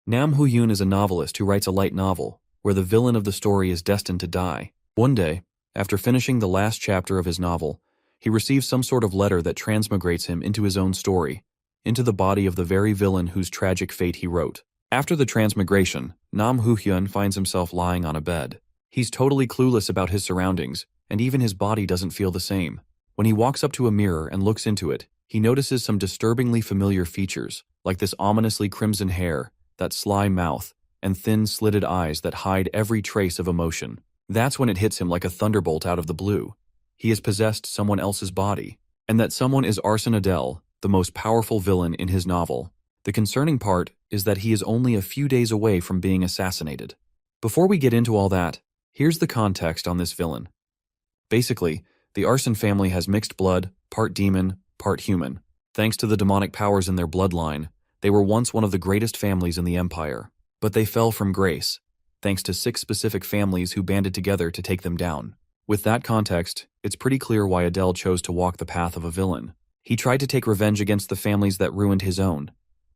Nam Hoo-yoon is a novelist who writes a light novel, where the villain of the story is destined to die. One day, after finishing the last chapter of his novel, he receives some sort of letter that transmigrates him into his own story, into the body of the very villain whose tragic fate he wrote. After the transmigration, Nam Hoo-hyun finds himself lying on a bed. He's totally clueless about his surroundings, and even his body doesn't feel the same. When he walks up to a mirror and looks into it, he notices some disturbingly familiar features, like this ominously crimson hair, that sly mouth, and thin, slitted eyes that hide every trace of emotion. That's when it hits him like a thunderbolt out of the blue. He has possessed someone else's body, and that someone is Arsène Adel, the most powerful villain in his novel. The concerning part is that he is only a few days away from being assassinated. Before we get into all that, here's the context on this villain. Basically, the Arsène family has mixed blood, part demon, part human. Thanks to the demonic powers in their bloodline, they were once one of the greatest families in the empire. But they fell from grace, thanks to 6 specific families who banded together to take them down. With that context, it's pretty clear why Adele chose to walk the path of a villain. He tried to take revenge against the families that ruined his own,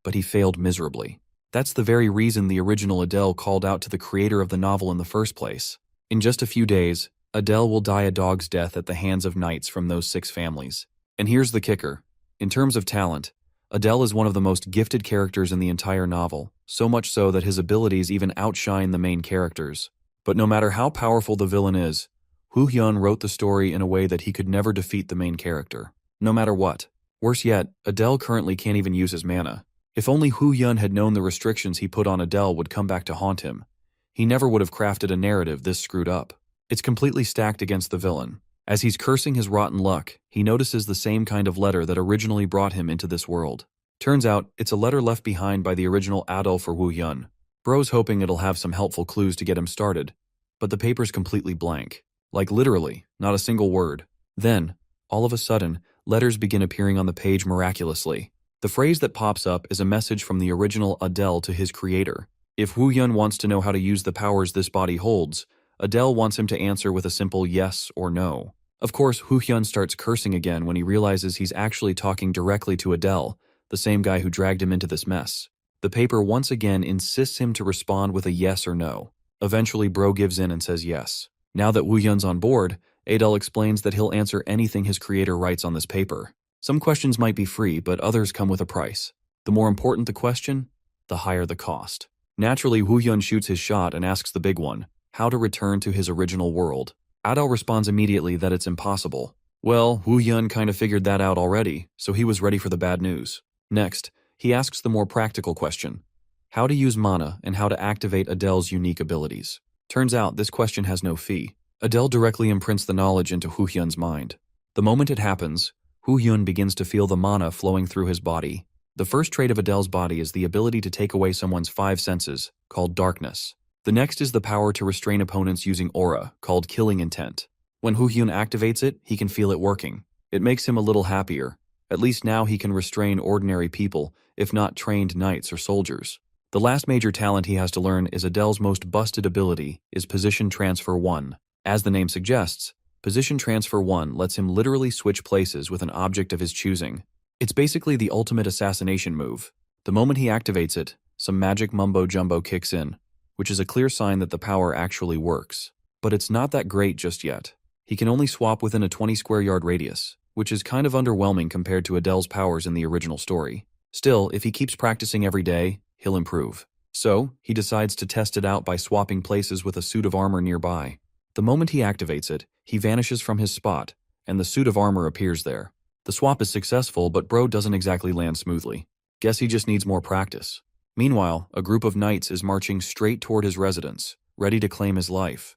but he failed miserably. That's the very reason the original Adele called out to the creator of the novel in the first place. In just a few days, Adele will die a dog's death at the hands of knights from those 6 families. And here's the kicker. In terms of talent, Adele is one of the most gifted characters in the entire novel, so much so that his abilities even outshine the main characters. But no matter how powerful the villain is, Hoo-hyun wrote the story in a way that he could never defeat the main character. No matter what. Worse yet, Adele currently can't even use his mana. If only Hoo-hyun had known the restrictions he put on Adele would come back to haunt him, he never would have crafted a narrative this screwed up. It's completely stacked against the villain. As he's cursing his rotten luck, he notices the same kind of letter that originally brought him into this world. Turns out, it's a letter left behind by the original Adele for Hoo-hyun. Bro's hoping it'll have some helpful clues to get him started, but the paper's completely blank. Like literally, not a single word. Then, all of a sudden, letters begin appearing on the page miraculously. The phrase that pops up is a message from the original Adele to his creator. If Hoo-hyun wants to know how to use the powers this body holds, Adele wants him to answer with a simple yes or no. Of course, Hoo-hyun starts cursing again when he realizes he's actually talking directly to Adele, the same guy who dragged him into this mess. The paper once again insists him to respond with a yes or no. Eventually, Bro gives in and says yes. Now that Hoo-hyun's on board, Adele explains that he'll answer anything his creator writes on this paper. Some questions might be free, but others come with a price. The more important the question, the higher the cost. Naturally, Hoo-hyun shoots his shot and asks the big one, how to return to his original world. Adele responds immediately that it's impossible. Well, Hoo-hyun kind of figured that out already, so he was ready for the bad news. Next, he asks the more practical question, how to use mana and how to activate Adele's unique abilities. Turns out this question has no fee. Adele directly imprints the knowledge into Hoo-hyun's mind. The moment it happens, Hoo-hyun begins to feel the mana flowing through his body. The first trait of Adele's body is the ability to take away someone's 5 senses, called darkness. The next is the power to restrain opponents using aura, called killing intent. When Hoo-hyun activates it, he can feel it working. It makes him a little happier. At least now he can restrain ordinary people, if not trained knights or soldiers. The last major talent he has to learn is Adele's most busted ability, is Position Transfer 1. As the name suggests, Position Transfer 1 lets him literally switch places with an object of his choosing. It's basically the ultimate assassination move. The moment he activates it, some magic mumbo-jumbo kicks in, which is a clear sign that the power actually works. But it's not that great just yet. He can only swap within a 20 square yard radius, which is kind of underwhelming compared to Adele's powers in the original story. Still, if he keeps practicing every day, he'll improve. So, he decides to test it out by swapping places with a suit of armor nearby. The moment he activates it, he vanishes from his spot, and the suit of armor appears there. The swap is successful, but Bro doesn't exactly land smoothly. Guess he just needs more practice. Meanwhile, a group of knights is marching straight toward his residence, ready to claim his life.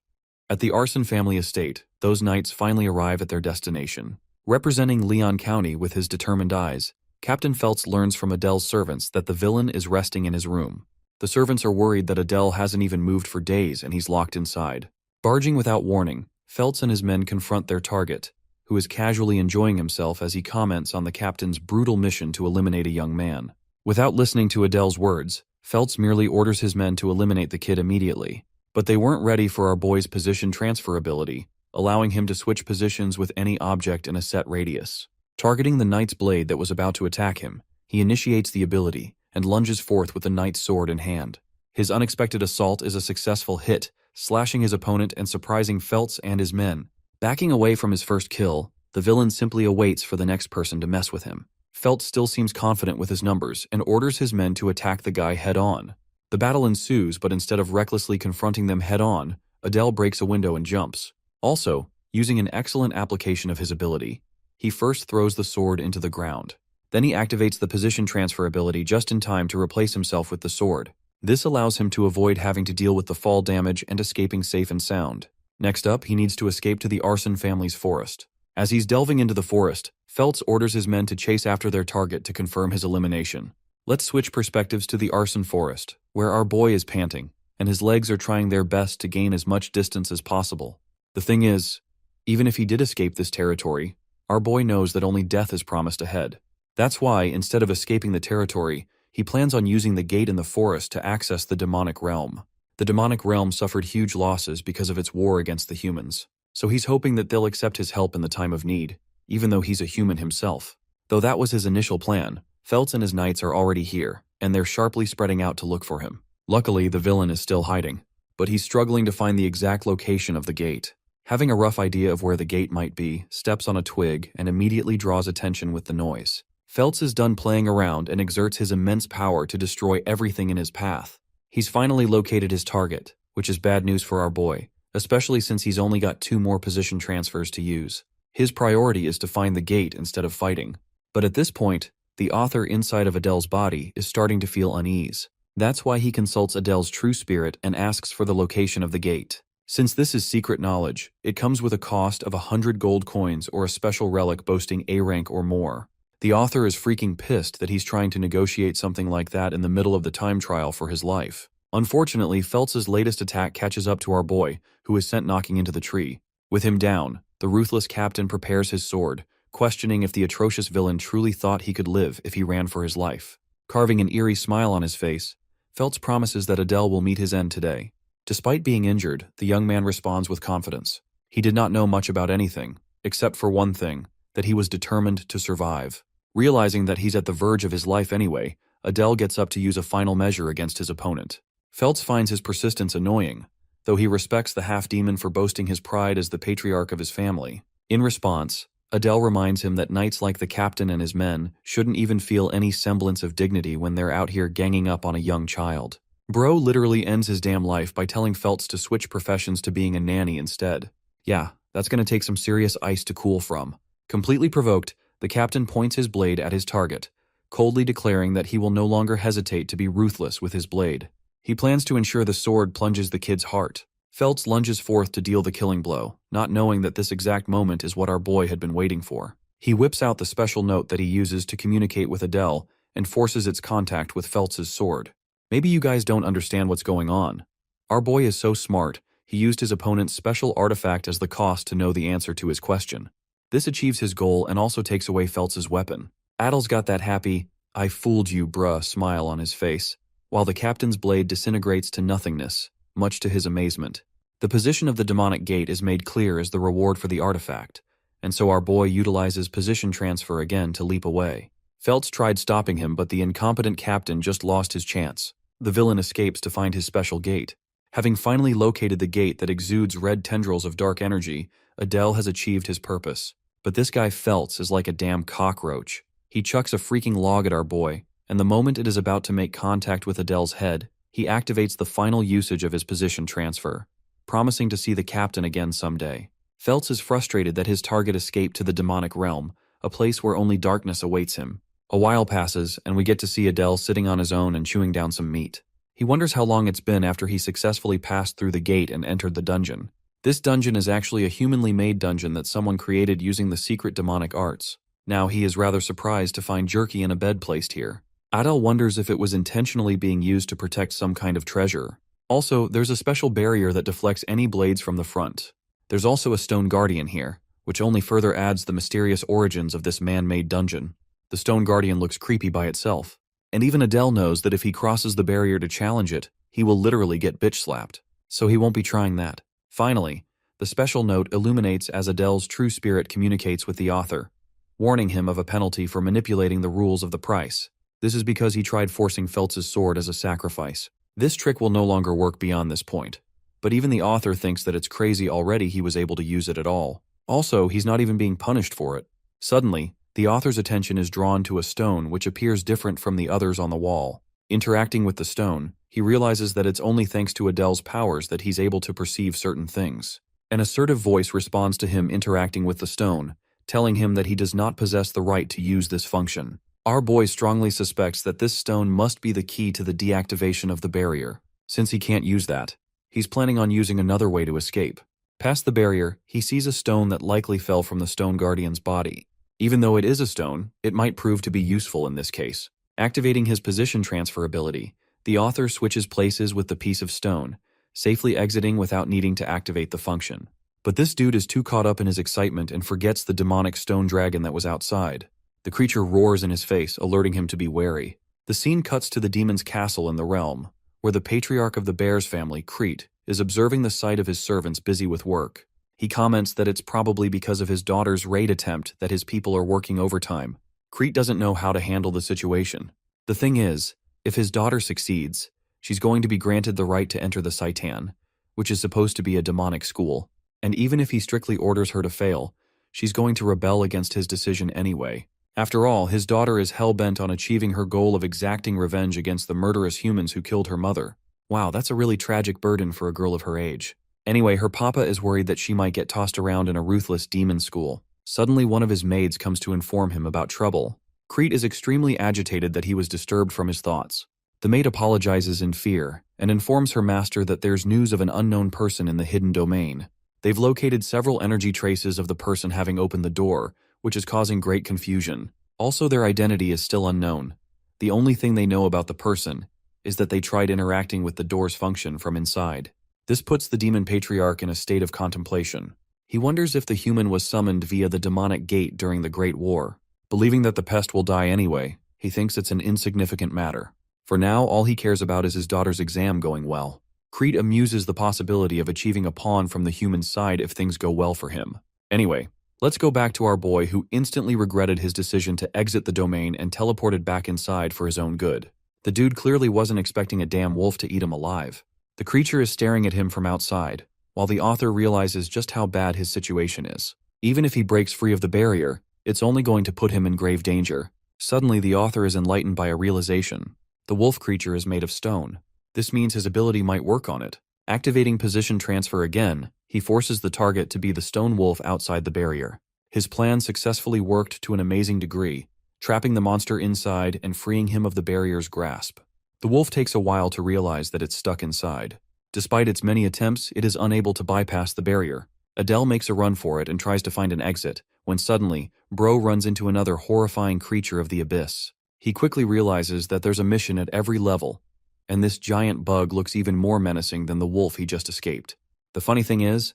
At the Arsène family estate, those knights finally arrive at their destination. Representing Leon County with his determined eyes, Captain Feltz learns from Adele's servants that the villain is resting in his room. The servants are worried that Adele hasn't even moved for days and he's locked inside. Barging without warning, Feltz and his men confront their target, who is casually enjoying himself as he comments on the captain's brutal mission to eliminate a young man. Without listening to Adele's words, Feltz merely orders his men to eliminate the kid immediately. But they weren't ready for our boy's position transfer ability, allowing him to switch positions with any object in a set radius. Targeting the knight's blade that was about to attack him, he initiates the ability, and lunges forth with the knight's sword in hand. His unexpected assault is a successful hit, slashing his opponent and surprising Feltz and his men. Backing away from his first kill, the villain simply awaits for the next person to mess with him. Feltz still seems confident with his numbers and orders his men to attack the guy head-on. The battle ensues, but instead of recklessly confronting them head-on, Adele breaks a window and jumps. Also, using an excellent application of his ability, he first throws the sword into the ground. Then he activates the position transfer ability just in time to replace himself with the sword. This allows him to avoid having to deal with the fall damage and escaping safe and sound. Next up, he needs to escape to the Arson family's forest. As he's delving into the forest, Feltz orders his men to chase after their target to confirm his elimination. Let's switch perspectives to the Arson forest, where our boy is panting, and his legs are trying their best to gain as much distance as possible. The thing is, even if he did escape this territory, our boy knows that only death is promised ahead. That's why, instead of escaping the territory, he plans on using the gate in the forest to access the demonic realm. The demonic realm suffered huge losses because of its war against the humans, so he's hoping that they'll accept his help in the time of need, even though he's a human himself. Though that was his initial plan, Feltz and his knights are already here, and they're sharply spreading out to look for him. Luckily, the villain is still hiding, but he's struggling to find the exact location of the gate. Having a rough idea of where the gate might be, steps on a twig and immediately draws attention with the noise. Feltz is done playing around and exerts his immense power to destroy everything in his path. He's finally located his target, which is bad news for our boy, especially since he's only got 2 more position transfers to use. His priority is to find the gate instead of fighting. But at this point, the author inside of Adele's body is starting to feel unease. That's why he consults Adele's true spirit and asks for the location of the gate. Since this is secret knowledge, it comes with a cost of 100 gold coins or a special relic boasting A rank or more. The author is freaking pissed that he's trying to negotiate something like that in the middle of the time trial for his life. Unfortunately, Feltz's latest attack catches up to our boy, who is sent knocking into the tree. With him down, the ruthless captain prepares his sword, questioning if the atrocious villain truly thought he could live if he ran for his life. Carving an eerie smile on his face, Feltz promises that Adele will meet his end today. Despite being injured, the young man responds with confidence. He did not know much about anything, except for one thing, that he was determined to survive. Realizing that he's at the verge of his life anyway, Adele gets up to use a final measure against his opponent. Feltz finds his persistence annoying, though he respects the half-demon for boasting his pride as the patriarch of his family. In response, Adele reminds him that knights like the captain and his men shouldn't even feel any semblance of dignity when they're out here ganging up on a young child. Bro literally ends his damn life by telling Feltz to switch professions to being a nanny instead. Yeah, that's gonna take some serious ice to cool from. Completely provoked, the captain points his blade at his target, coldly declaring that he will no longer hesitate to be ruthless with his blade. He plans to ensure the sword plunges the kid's heart. Feltz lunges forth to deal the killing blow, not knowing that this exact moment is what our boy had been waiting for. He whips out the special note that he uses to communicate with Adele and forces its contact with Feltz's sword. Maybe you guys don't understand what's going on. Our boy is so smart, he used his opponent's special artifact as the cost to know the answer to his question. This achieves his goal and also takes away Feltz's weapon. Adele's got that happy, "I fooled you, bruh" smile on his face, while the captain's blade disintegrates to nothingness, much to his amazement. The position of the demonic gate is made clear as the reward for the artifact, and so our boy utilizes position transfer again to leap away. Feltz tried stopping him, but the incompetent captain just lost his chance. The villain escapes to find his special gate. Having finally located the gate that exudes red tendrils of dark energy, Adele has achieved his purpose. But this guy Feltz is like a damn cockroach. He chucks a freaking log at our boy, and the moment it is about to make contact with Adele's head, he activates the final usage of his position transfer, promising to see the captain again someday. Feltz is frustrated that his target escaped to the demonic realm, a place where only darkness awaits him. A while passes, and we get to see Adele sitting on his own and chewing down some meat. He wonders how long it's been after he successfully passed through the gate and entered the dungeon. This dungeon is actually a humanly made dungeon that someone created using the secret demonic arts. Now he is rather surprised to find jerky in a bed placed here. Adele wonders if it was intentionally being used to protect some kind of treasure. Also, there's a special barrier that deflects any blades from the front. There's also a stone guardian here, which only further adds the mysterious origins of this man-made dungeon. The stone guardian looks creepy by itself, and even Adele knows that if he crosses the barrier to challenge it, he will literally get bitch-slapped, so he won't be trying that. Finally, the special note illuminates as Adele's true spirit communicates with the author, warning him of a penalty for manipulating the rules of the price. This is because he tried forcing Feltz's sword as a sacrifice. This trick will no longer work beyond this point. But even the author thinks that it's crazy already he was able to use it at all. Also, he's not even being punished for it. Suddenly, the author's attention is drawn to a stone which appears different from the others on the wall. Interacting with the stone, he realizes that it's only thanks to Adele's powers that he's able to perceive certain things. An assertive voice responds to him interacting with the stone, telling him that he does not possess the right to use this function. Our boy strongly suspects that this stone must be the key to the deactivation of the barrier. Since he can't use that, he's planning on using another way to escape. Past the barrier, he sees a stone that likely fell from the stone guardian's body. Even though it is a stone, it might prove to be useful in this case. Activating his position transfer ability, the author switches places with the piece of stone, safely exiting without needing to activate the function. But this dude is too caught up in his excitement and forgets the demonic stone dragon that was outside. The creature roars in his face, alerting him to be wary. The scene cuts to the demon's castle in the realm, where the patriarch of the bear's family, Crete, is observing the sight of his servants busy with work. He comments that it's probably because of his daughter's raid attempt that his people are working overtime. Crete doesn't know how to handle the situation. The thing is, if his daughter succeeds, she's going to be granted the right to enter the Saitan, which is supposed to be a demonic school. And even if he strictly orders her to fail, she's going to rebel against his decision anyway. After all, his daughter is hell-bent on achieving her goal of exacting revenge against the murderous humans who killed her mother. Wow, that's a really tragic burden for a girl of her age. Anyway, her papa is worried that she might get tossed around in a ruthless demon school. Suddenly, one of his maids comes to inform him about trouble. Crete is extremely agitated that he was disturbed from his thoughts. The maid apologizes in fear and informs her master that there's news of an unknown person in the hidden domain. They've located several energy traces of the person having opened the door, which is causing great confusion. Also, their identity is still unknown. The only thing they know about the person is that they tried interacting with the door's function from inside. This puts the demon patriarch in a state of contemplation. He wonders if the human was summoned via the demonic gate during the Great War. Believing that the pest will die anyway, he thinks it's an insignificant matter. For now, all he cares about is his daughter's exam going well. Crete amuses the possibility of achieving a pawn from the human side if things go well for him. Anyway, let's go back to our boy who instantly regretted his decision to exit the domain and teleported back inside for his own good. The dude clearly wasn't expecting a damn wolf to eat him alive. The creature is staring at him from outside, while the author realizes just how bad his situation is. Even if he breaks free of the barrier, it's only going to put him in grave danger. Suddenly, the author is enlightened by a realization. The wolf creature is made of stone. This means his ability might work on it. Activating position transfer again, he forces the target to be the stone wolf outside the barrier. His plan successfully worked to an amazing degree, trapping the monster inside and freeing him of the barrier's grasp. The wolf takes a while to realize that it's stuck inside. Despite its many attempts, it is unable to bypass the barrier. Adele makes a run for it and tries to find an exit, when suddenly, Bro runs into another horrifying creature of the abyss. He quickly realizes that there's a mission at every level, and this giant bug looks even more menacing than the wolf he just escaped. The funny thing is,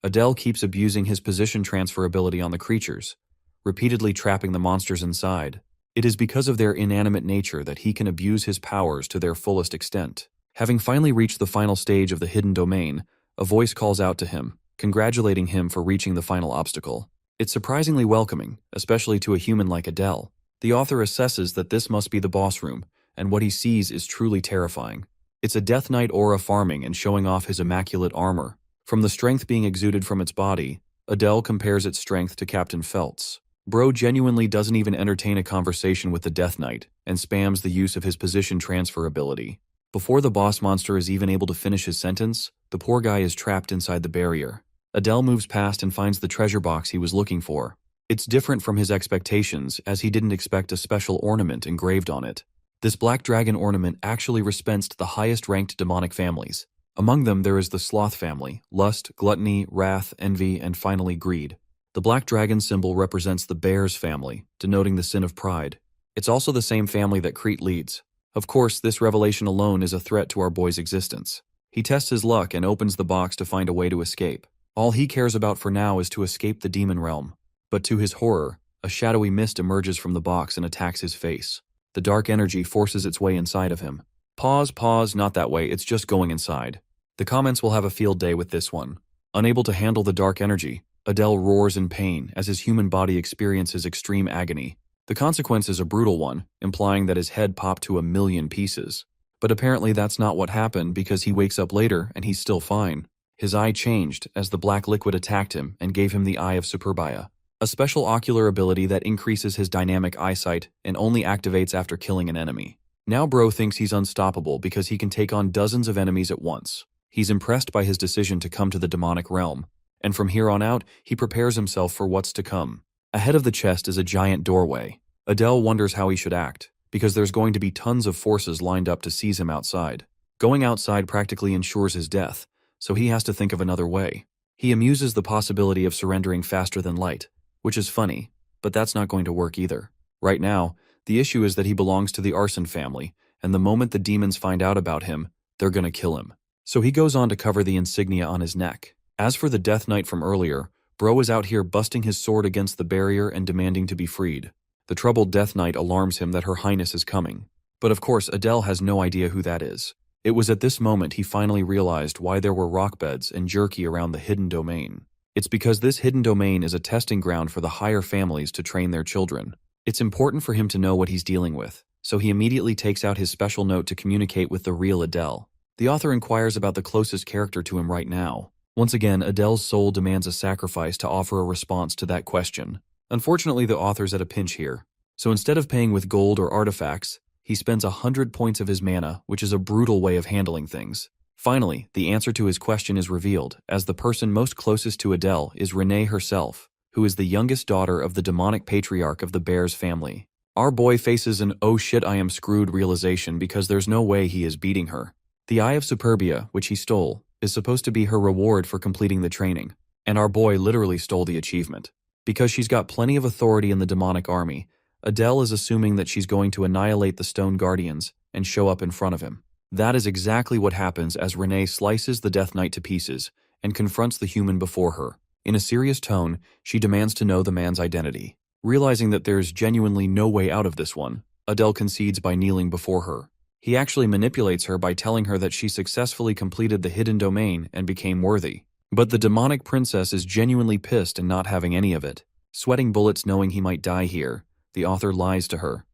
Adele keeps abusing his position transfer ability on the creatures, repeatedly trapping the monsters inside. It is because of their inanimate nature that he can abuse his powers to their fullest extent. Having finally reached the final stage of the hidden domain, a voice calls out to him, congratulating him for reaching the final obstacle. It's surprisingly welcoming, especially to a human like Adele. The author assesses that this must be the boss room, and what he sees is truly terrifying. It's a Death Knight aura farming and showing off his immaculate armor. From the strength being exuded from its body, Adele compares its strength to Captain Feltz. Bro genuinely doesn't even entertain a conversation with the Death Knight and spams the use of his position transfer ability. Before the boss monster is even able to finish his sentence, the poor guy is trapped inside the barrier. Adele moves past and finds the treasure box he was looking for. It's different from his expectations, as he didn't expect a special ornament engraved on it. This black dragon ornament actually represents the highest-ranked demonic families. Among them, there is the sloth family: lust, gluttony, wrath, envy, and finally greed. The black dragon symbol represents the bear's family, denoting the sin of pride. It's also the same family that Crete leads. Of course, this revelation alone is a threat to our boy's existence. He tests his luck and opens the box to find a way to escape. All he cares about for now is to escape the demon realm. But to his horror, a shadowy mist emerges from the box and attacks his face. The dark energy forces its way inside of him. Pause, not that way, it's just going inside. The comments will have a field day with this one. Unable to handle the dark energy, Adele roars in pain as his human body experiences extreme agony. The consequence is a brutal one, implying that his head popped to 1,000,000 pieces. But apparently that's not what happened because he wakes up later and he's still fine. His eye changed as the black liquid attacked him and gave him the Eye of Superbia, a special ocular ability that increases his dynamic eyesight and only activates after killing an enemy. Now Bro thinks he's unstoppable because he can take on dozens of enemies at once. He's impressed by his decision to come to the demonic realm, and from here on out, he prepares himself for what's to come. Ahead of the chest is a giant doorway. Adele wonders how he should act, because there's going to be tons of forces lined up to seize him outside. Going outside practically ensures his death, so he has to think of another way. He amuses the possibility of surrendering faster than light, which is funny, but that's not going to work either. Right now, the issue is that he belongs to the arson family, and the moment the demons find out about him, they're gonna kill him. So he goes on to cover the insignia on his neck. As for the Death Knight from earlier, Bro is out here busting his sword against the barrier and demanding to be freed. The troubled Death Knight alarms him that Her Highness is coming. But of course, Adele has no idea who that is. It was at this moment he finally realized why there were rock beds and jerky around the hidden domain. It's because this hidden domain is a testing ground for the higher families to train their children. It's important for him to know what he's dealing with, so he immediately takes out his special note to communicate with the real Adele. The author inquires about the closest character to him right now. Once again, Adele's soul demands a sacrifice to offer a response to that question. Unfortunately, the author's at a pinch here. So instead of paying with gold or artifacts, he spends 100 points of his mana, which is a brutal way of handling things. Finally, the answer to his question is revealed, as the person most closest to Adele is Renee herself, who is the youngest daughter of the demonic patriarch of the Bears family. Our boy faces an "oh shit I am screwed" realization because there's no way he is beating her. The Eye of Superbia, which he stole, is supposed to be her reward for completing the training, and our boy literally stole the achievement. Because she's got plenty of authority in the demonic army, Adele is assuming that she's going to annihilate the Stone Guardians and show up in front of him. That is exactly what happens as Renee slices the Death Knight to pieces and confronts the human before her. In a serious tone, she demands to know the man's identity. Realizing that there's genuinely no way out of this one, Adele concedes by kneeling before her. He actually manipulates her by telling her that she successfully completed the hidden domain and became worthy. But the demonic princess is genuinely pissed and not having any of it. Sweating bullets knowing he might die here, the author lies to her,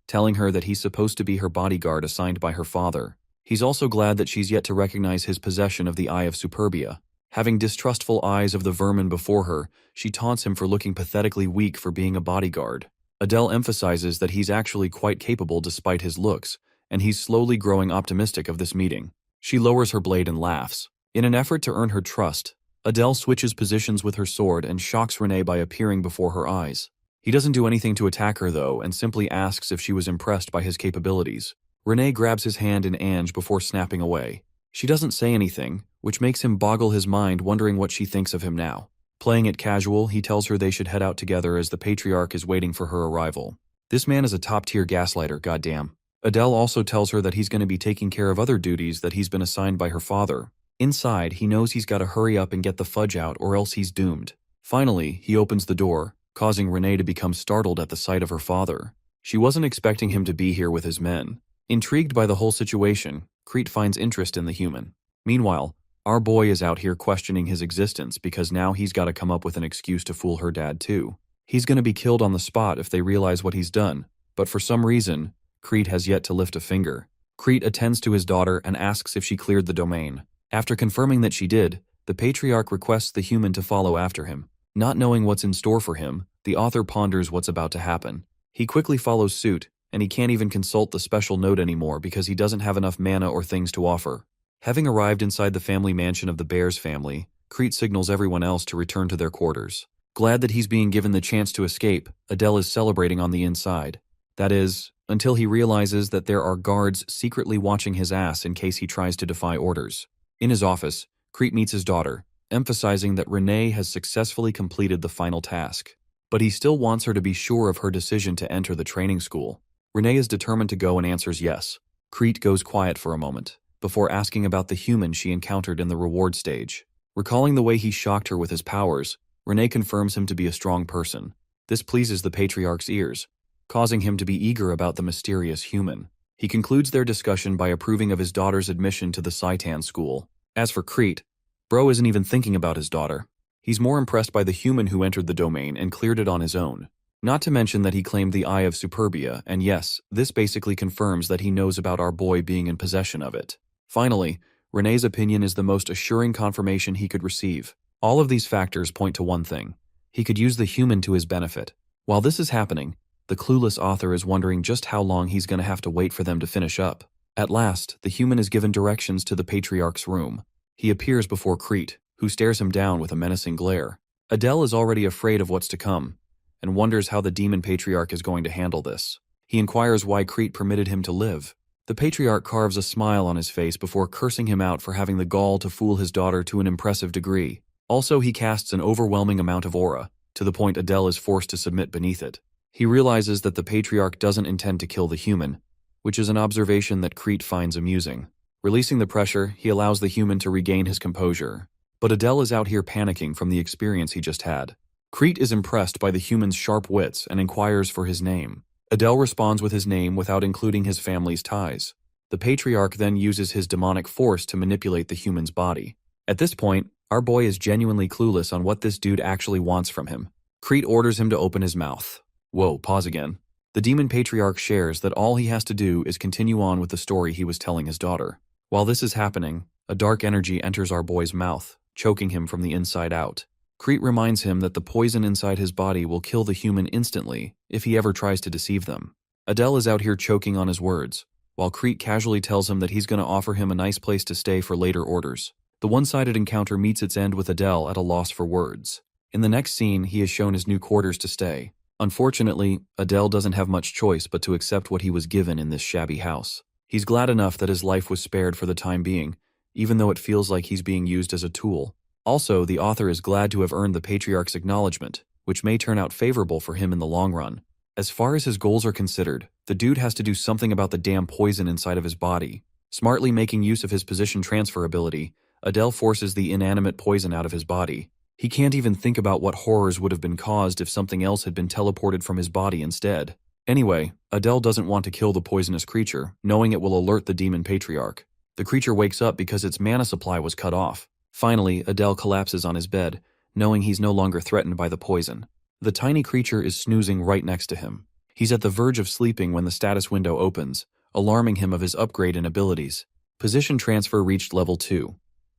telling her that he's supposed to be her bodyguard assigned by her father. He's also glad that she's yet to recognize his possession of the Eye of Superbia. Having distrustful eyes of the vermin before her, she taunts him for looking pathetically weak for being a bodyguard. Adele emphasizes that he's actually quite capable despite his looks, and he's slowly growing optimistic of this meeting. She lowers her blade and laughs. In an effort to earn her trust, Adele switches positions with her sword and shocks Renee by appearing before her eyes. He doesn't do anything to attack her though, and simply asks if she was impressed by his capabilities. Renee grabs his hand in Ange before snapping away. She doesn't say anything, which makes him boggle his mind wondering what she thinks of him now. Playing it casual, he tells her they should head out together as the patriarch is waiting for her arrival. This man is a top-tier gaslighter, goddamn. Adele also tells her that he's going to be taking care of other duties that he's been assigned by her father. Inside, he knows he's got to hurry up and get the fudge out or else he's doomed. Finally, he opens the door, causing Renee to become startled at the sight of her father. She wasn't expecting him to be here with his men. Intrigued by the whole situation, Crete finds interest in the human. Meanwhile, our boy is out here questioning his existence because now he's got to come up with an excuse to fool her dad too. He's going to be killed on the spot if they realize what he's done, but for some reason, Crete has yet to lift a finger. Crete attends to his daughter and asks if she cleared the domain. After confirming that she did, the patriarch requests the human to follow after him. Not knowing what's in store for him, the author ponders what's about to happen. He quickly follows suit, and he can't even consult the special note anymore because he doesn't have enough mana or things to offer. Having arrived inside the family mansion of the Bears family, Crete signals everyone else to return to their quarters. Glad that he's being given the chance to escape, Adele is celebrating on the inside. That is, until he realizes that there are guards secretly watching his ass in case he tries to defy orders. In his office, Crete meets his daughter, emphasizing that Renee has successfully completed the final task. But he still wants her to be sure of her decision to enter the training school. Renee is determined to go and answers yes. Crete goes quiet for a moment, before asking about the human she encountered in the reward stage. Recalling the way he shocked her with his powers, Renee confirms him to be a strong person. This pleases the patriarch's ears, causing him to be eager about the mysterious human. He concludes their discussion by approving of his daughter's admission to the Saitan school. As for Crete, Bro isn't even thinking about his daughter. He's more impressed by the human who entered the domain and cleared it on his own. Not to mention that he claimed the Eye of Superbia, and yes, this basically confirms that he knows about our boy being in possession of it. Finally, Rene's opinion is the most assuring confirmation he could receive. All of these factors point to one thing. He could use the human to his benefit. While this is happening, the clueless author is wondering just how long he's going to have to wait for them to finish up. At last, the human is given directions to the patriarch's room. He appears before Crete, who stares him down with a menacing glare. Adele is already afraid of what's to come, and wonders how the demon patriarch is going to handle this. He inquires why Crete permitted him to live. The patriarch carves a smile on his face before cursing him out for having the gall to fool his daughter to an impressive degree. Also, he casts an overwhelming amount of aura, to the point Adele is forced to submit beneath it. He realizes that the patriarch doesn't intend to kill the human, which is an observation that Crete finds amusing. Releasing the pressure, he allows the human to regain his composure. But Adele is out here panicking from the experience he just had. Crete is impressed by the human's sharp wits and inquires for his name. Adele responds with his name without including his family's ties. The patriarch then uses his demonic force to manipulate the human's body. At this point, our boy is genuinely clueless on what this dude actually wants from him. Crete orders him to open his mouth. Whoa, pause again. The demon patriarch shares that all he has to do is continue on with the story he was telling his daughter. While this is happening, a dark energy enters our boy's mouth, choking him from the inside out. Crete reminds him that the poison inside his body will kill the human instantly if he ever tries to deceive them. Adele is out here choking on his words, while Crete casually tells him that he's going to offer him a nice place to stay for later orders. The one-sided encounter meets its end with Adele at a loss for words. In the next scene, he is shown his new quarters to stay. Unfortunately, Adele doesn't have much choice but to accept what he was given in this shabby house. He's glad enough that his life was spared for the time being, even though it feels like he's being used as a tool. Also, the author is glad to have earned the patriarch's acknowledgement, which may turn out favorable for him in the long run. As far as his goals are considered, the dude has to do something about the damn poison inside of his body. Smartly making use of his position transfer ability, Adele forces the inanimate poison out of his body. He can't even think about what horrors would have been caused if something else had been teleported from his body instead. Anyway, Adele doesn't want to kill the poisonous creature, knowing it will alert the demon patriarch. The creature wakes up because its mana supply was cut off. Finally, Adele collapses on his bed, knowing he's no longer threatened by the poison. The tiny creature is snoozing right next to him. He's at the verge of sleeping when the status window opens, alarming him of his upgrade in abilities. Position transfer reached level 2,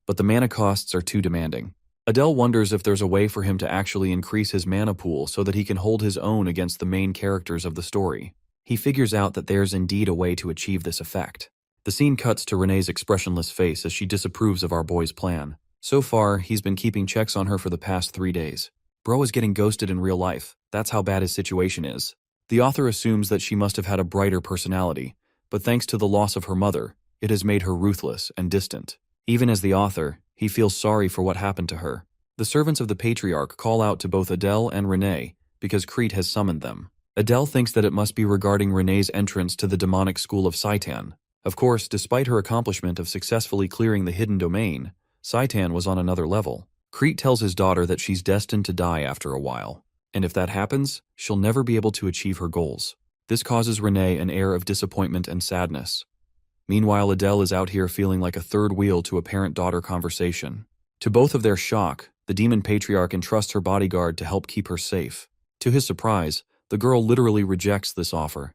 but the mana costs are too demanding. Adele wonders if there's a way for him to actually increase his mana pool so that he can hold his own against the main characters of the story. He figures out that there's indeed a way to achieve this effect. The scene cuts to Rene's expressionless face as she disapproves of our boy's plan. So far, he's been keeping checks on her for the past 3 days. Bro is getting ghosted in real life. That's how bad his situation is. The author assumes that she must have had a brighter personality, but thanks to the loss of her mother, it has made her ruthless and distant. Even as the author, he feels sorry for what happened to her. The servants of the patriarch call out to both Adele and Rene because Crete has summoned them. Adele thinks that it must be regarding Rene's entrance to the demonic school of Saitan. Of course, despite her accomplishment of successfully clearing the hidden domain, Saitan was on another level. Crete tells his daughter that she's destined to die after a while, and if that happens, she'll never be able to achieve her goals. This causes Rene an air of disappointment and sadness. Meanwhile, Adele is out here feeling like a third wheel to a parent-daughter conversation. To both of their shock, the demon patriarch entrusts her bodyguard to help keep her safe. To his surprise, the girl literally rejects this offer,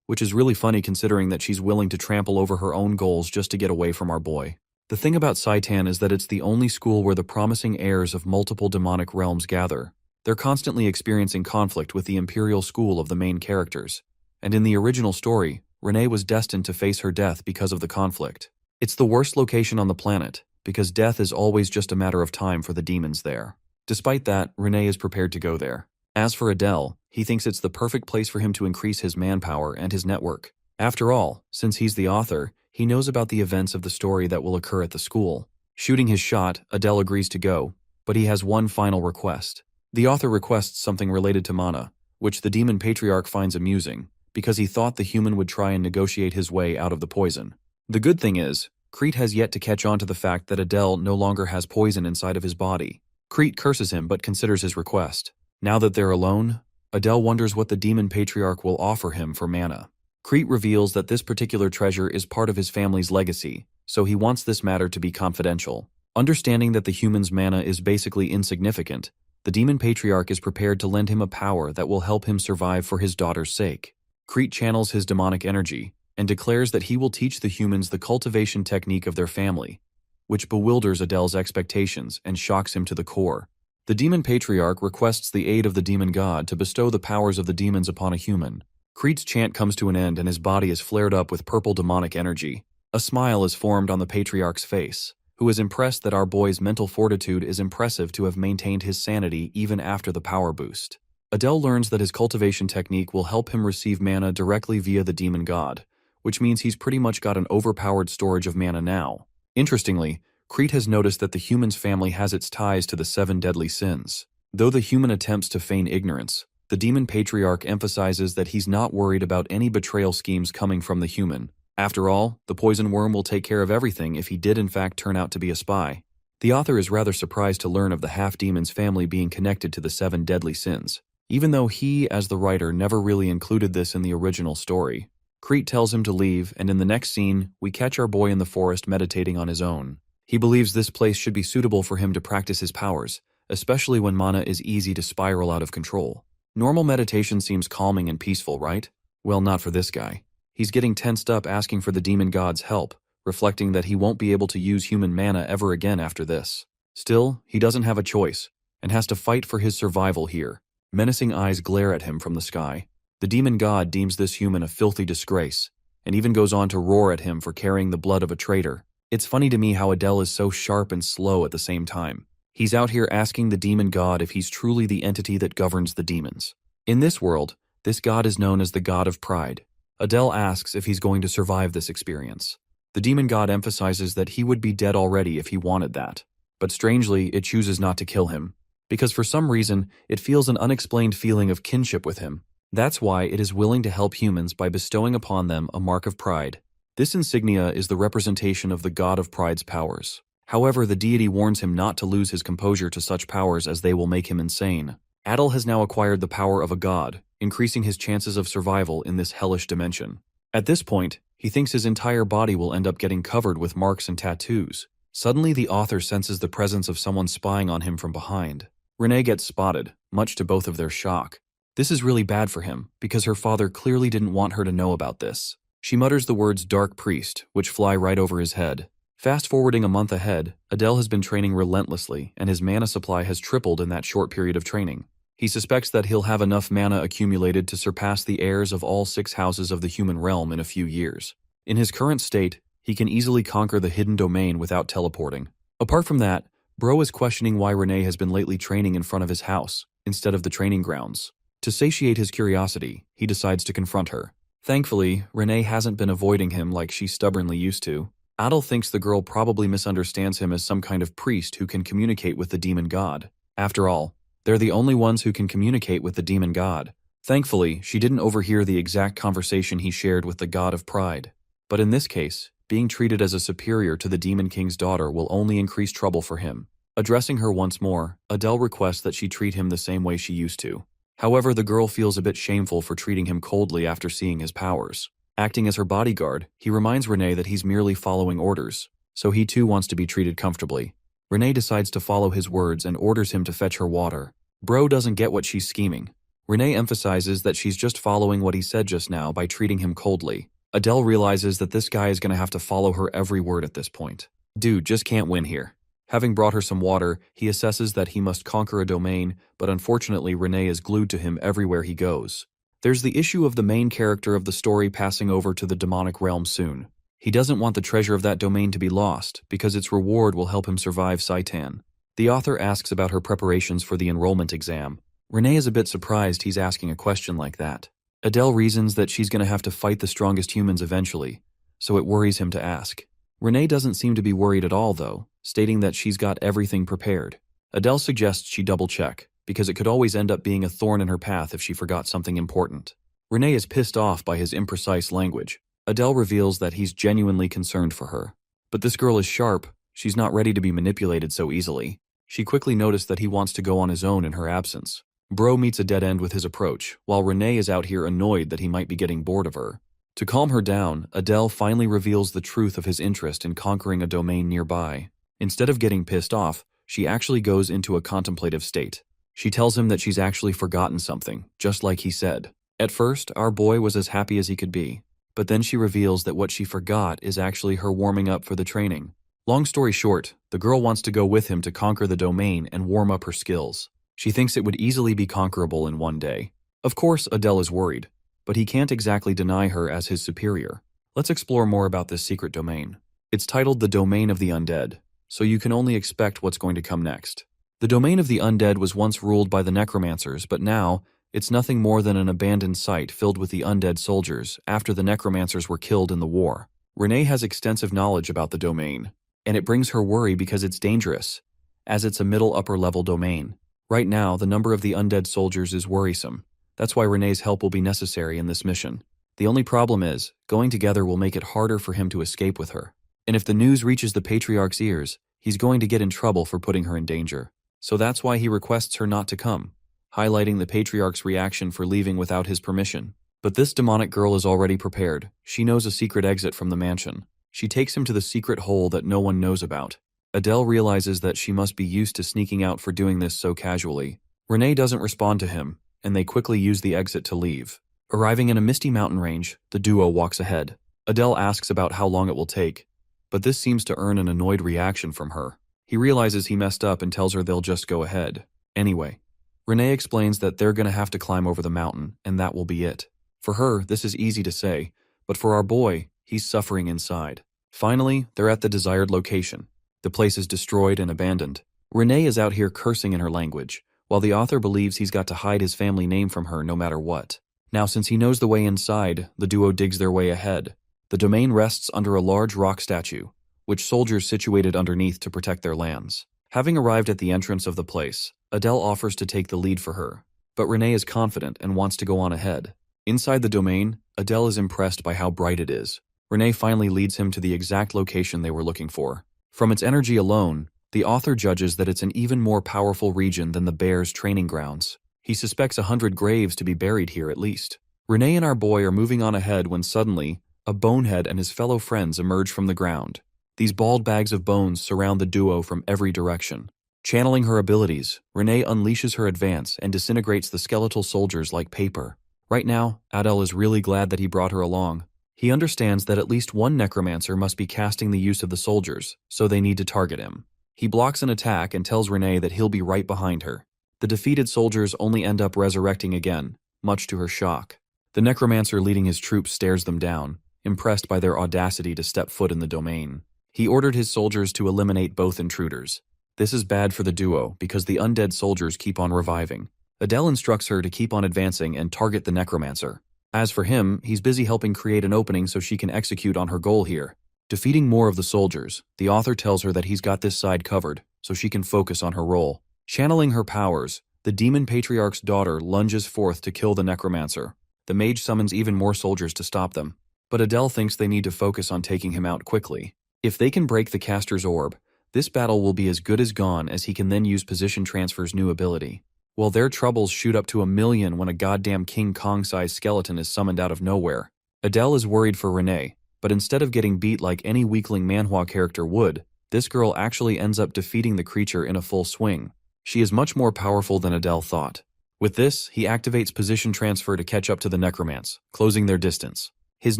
which is really funny considering that she's willing to trample over her own goals just to get away from our boy. The thing about Saitan is that it's the only school where the promising heirs of multiple demonic realms gather. They're constantly experiencing conflict with the imperial school of the main characters. And in the original story, Rene was destined to face her death because of the conflict. It's the worst location on the planet, because death is always just a matter of time for the demons there. Despite that, Rene is prepared to go there. As for Adele, he thinks it's the perfect place for him to increase his manpower and his network. After all, since he's the author, he knows about the events of the story that will occur at the school. Shooting his shot, Adele agrees to go, but he has one final request. The author requests something related to mana, which the demon patriarch finds amusing, because he thought the human would try and negotiate his way out of the poison. The good thing is, Crete has yet to catch on to the fact that Adele no longer has poison inside of his body. Crete curses him but considers his request. Now that they're alone, Adele wonders what the demon patriarch will offer him for mana. Crete reveals that this particular treasure is part of his family's legacy, so he wants this matter to be confidential. Understanding that the human's mana is basically insignificant, The demon patriarch is prepared to lend him a power that will help him survive for his daughter's sake. Crete channels his demonic energy and declares that he will teach the humans the cultivation technique of their family, which bewilders Adele's expectations and shocks him to the core. The demon patriarch requests the aid of the demon god to bestow the powers of the demons upon a human. Crete's chant comes to an end and his body is flared up with purple demonic energy. A smile is formed on the patriarch's face, who is impressed that our boy's mental fortitude is impressive to have maintained his sanity even after the power boost. Adele learns that his cultivation technique will help him receive mana directly via the demon god, which means he's pretty much got an overpowered storage of mana now. Interestingly, Crete has noticed that the human's family has its ties to the 7 deadly sins. Though the human attempts to feign ignorance, the demon patriarch emphasizes that he's not worried about any betrayal schemes coming from the human. After all, the poison worm will take care of everything if he did in fact turn out to be a spy. The author is rather surprised to learn of the half-demon's family being connected to the 7 deadly sins, even though he, as the writer, never really included this in the original story. Crete tells him to leave, and in the next scene, we catch our boy in the forest meditating on his own. He believes this place should be suitable for him to practice his powers, especially when mana is easy to spiral out of control. Normal meditation seems calming and peaceful, right? Well, not for this guy. He's getting tensed up asking for the demon god's help, reflecting that he won't be able to use human mana ever again after this. Still, he doesn't have a choice, and has to fight for his survival here. Menacing eyes glare at him from the sky. The demon god deems this human a filthy disgrace, and even goes on to roar at him for carrying the blood of a traitor. It's funny to me how Adele is so sharp and slow at the same time. He's out here asking the demon god if he's truly the entity that governs the demons. In this world, this god is known as the god of pride. Adele asks if he's going to survive this experience. The demon god emphasizes that he would be dead already if he wanted that. But strangely, it chooses not to kill him, because for some reason, it feels an unexplained feeling of kinship with him. That's why it is willing to help humans by bestowing upon them a mark of pride. This insignia is the representation of the god of pride's powers. However, the deity warns him not to lose his composure to such powers as they will make him insane. Adele has now acquired the power of a god, increasing his chances of survival in this hellish dimension. At this point, he thinks his entire body will end up getting covered with marks and tattoos. Suddenly, the author senses the presence of someone spying on him from behind. Renee gets spotted, much to both of their shock. This is really bad for him, because her father clearly didn't want her to know about this. She mutters the words "dark priest," which fly right over his head. Fast-forwarding a month ahead, Adele has been training relentlessly, and his mana supply has tripled in that short period of training. He suspects that he'll have enough mana accumulated to surpass the heirs of all 6 houses of the human realm in a few years. In his current state, he can easily conquer the hidden domain without teleporting. Apart from that, Bro is questioning why Renee has been lately training in front of his house, instead of the training grounds. To satiate his curiosity, he decides to confront her. Thankfully, Renee hasn't been avoiding him like she stubbornly used to. Adele thinks the girl probably misunderstands him as some kind of priest who can communicate with the demon god. After all, they're the only ones who can communicate with the demon god. Thankfully, she didn't overhear the exact conversation he shared with the god of pride. But in this case, being treated as a superior to the demon king's daughter will only increase trouble for him. Addressing her once more, Adele requests that she treat him the same way she used to. However, the girl feels a bit shameful for treating him coldly after seeing his powers. Acting as her bodyguard, he reminds Renee that he's merely following orders, so he too wants to be treated comfortably. Renee decides to follow his words and orders him to fetch her water. Bro doesn't get what she's scheming. Renee emphasizes that she's just following what he said just now by treating him coldly. Adele realizes that this guy is going to have to follow her every word at this point. Dude just can't win here. Having brought her some water, he assesses that he must conquer a domain, but unfortunately Renee is glued to him everywhere he goes. There's the issue of the main character of the story passing over to the demonic realm soon. He doesn't want the treasure of that domain to be lost, because its reward will help him survive Saitan. The author asks about her preparations for the enrollment exam. Renee is a bit surprised he's asking a question like that. Adele reasons that she's going to have to fight the strongest humans eventually, so it worries him to ask. Renee doesn't seem to be worried at all, though, stating that she's got everything prepared. Adele suggests she double-check, because it could always end up being a thorn in her path if she forgot something important. Renee is pissed off by his imprecise language. Adele reveals that he's genuinely concerned for her. But this girl is sharp. She's not ready to be manipulated so easily. She quickly noticed that he wants to go on his own in her absence. Bro meets a dead end with his approach, while Renee is out here annoyed that he might be getting bored of her. To calm her down, Adele finally reveals the truth of his interest in conquering a domain nearby. Instead of getting pissed off, she actually goes into a contemplative state. She tells him that she's actually forgotten something, just like he said. At first, our boy was as happy as he could be, but then she reveals that what she forgot is actually her warming up for the training. Long story short, the girl wants to go with him to conquer the domain and warm up her skills. She thinks it would easily be conquerable in one day. Of course, Adele is worried, but he can't exactly deny her as his superior. Let's explore more about this secret domain. It's titled the Domain of the Undead, so you can only expect what's going to come next. The Domain of the Undead was once ruled by the necromancers, but now, it's nothing more than an abandoned site filled with the undead soldiers after the necromancers were killed in the war. Renee has extensive knowledge about the domain, and it brings her worry because it's dangerous, as it's a middle-upper level domain. Right now, the number of the undead soldiers is worrisome. That's why Renee's help will be necessary in this mission. The only problem is, going together will make it harder for him to escape with her. And if the news reaches the Patriarch's ears, he's going to get in trouble for putting her in danger. So that's why he requests her not to come, highlighting the Patriarch's reaction for leaving without his permission. But this demonic girl is already prepared. She knows a secret exit from the mansion. She takes him to the secret hole that no one knows about. Adele realizes that she must be used to sneaking out for doing this so casually. Renee doesn't respond to him, and they quickly use the exit to leave. Arriving in a misty mountain range, the duo walks ahead. Adele asks about how long it will take, but this seems to earn an annoyed reaction from her. He realizes he messed up and tells her they'll just go ahead. Anyway, Renee explains that they're going to have to climb over the mountain, and that will be it. For her, this is easy to say, but for our boy, he's suffering inside. Finally, they're at the desired location. The place is destroyed and abandoned. Renee is out here cursing in her language, while the author believes he's got to hide his family name from her no matter what. Now, since he knows the way inside, the duo digs their way ahead. The domain rests under a large rock statue, which soldiers situated underneath to protect their lands. Having arrived at the entrance of the place, Adele offers to take the lead for her, but Renee is confident and wants to go on ahead. Inside the domain, Adele is impressed by how bright it is. Renee finally leads him to the exact location they were looking for. From its energy alone, the author judges that it's an even more powerful region than the bears' training grounds. He suspects 100 graves to be buried here at least. Renee and our boy are moving on ahead when suddenly, a bonehead and his fellow friends emerge from the ground. These bald bags of bones surround the duo from every direction. Channeling her abilities, Renee unleashes her advance and disintegrates the skeletal soldiers like paper. Right now, Adele is really glad that he brought her along. He understands that at least one necromancer must be casting the use of the soldiers, so they need to target him. He blocks an attack and tells Renee that he'll be right behind her. The defeated soldiers only end up resurrecting again, much to her shock. The necromancer leading his troops stares them down, impressed by their audacity to step foot in the domain. He ordered his soldiers to eliminate both intruders. This is bad for the duo because the undead soldiers keep on reviving. Adele instructs her to keep on advancing and target the necromancer. As for him, he's busy helping create an opening so she can execute on her goal here. Defeating more of the soldiers, the author tells her that he's got this side covered, so she can focus on her role. Channeling her powers, the demon patriarch's daughter lunges forth to kill the necromancer. The mage summons even more soldiers to stop them, but Adele thinks they need to focus on taking him out quickly. If they can break the caster's orb, this battle will be as good as gone as he can then use Position Transfer's new ability. Well, their troubles shoot up to 1,000,000 when a goddamn King Kong-sized skeleton is summoned out of nowhere. Adele is worried for Renee, but instead of getting beat like any weakling manhwa character would, this girl actually ends up defeating the creature in a full swing. She is much more powerful than Adele thought. With this, he activates Position Transfer to catch up to the necromance, closing their distance. His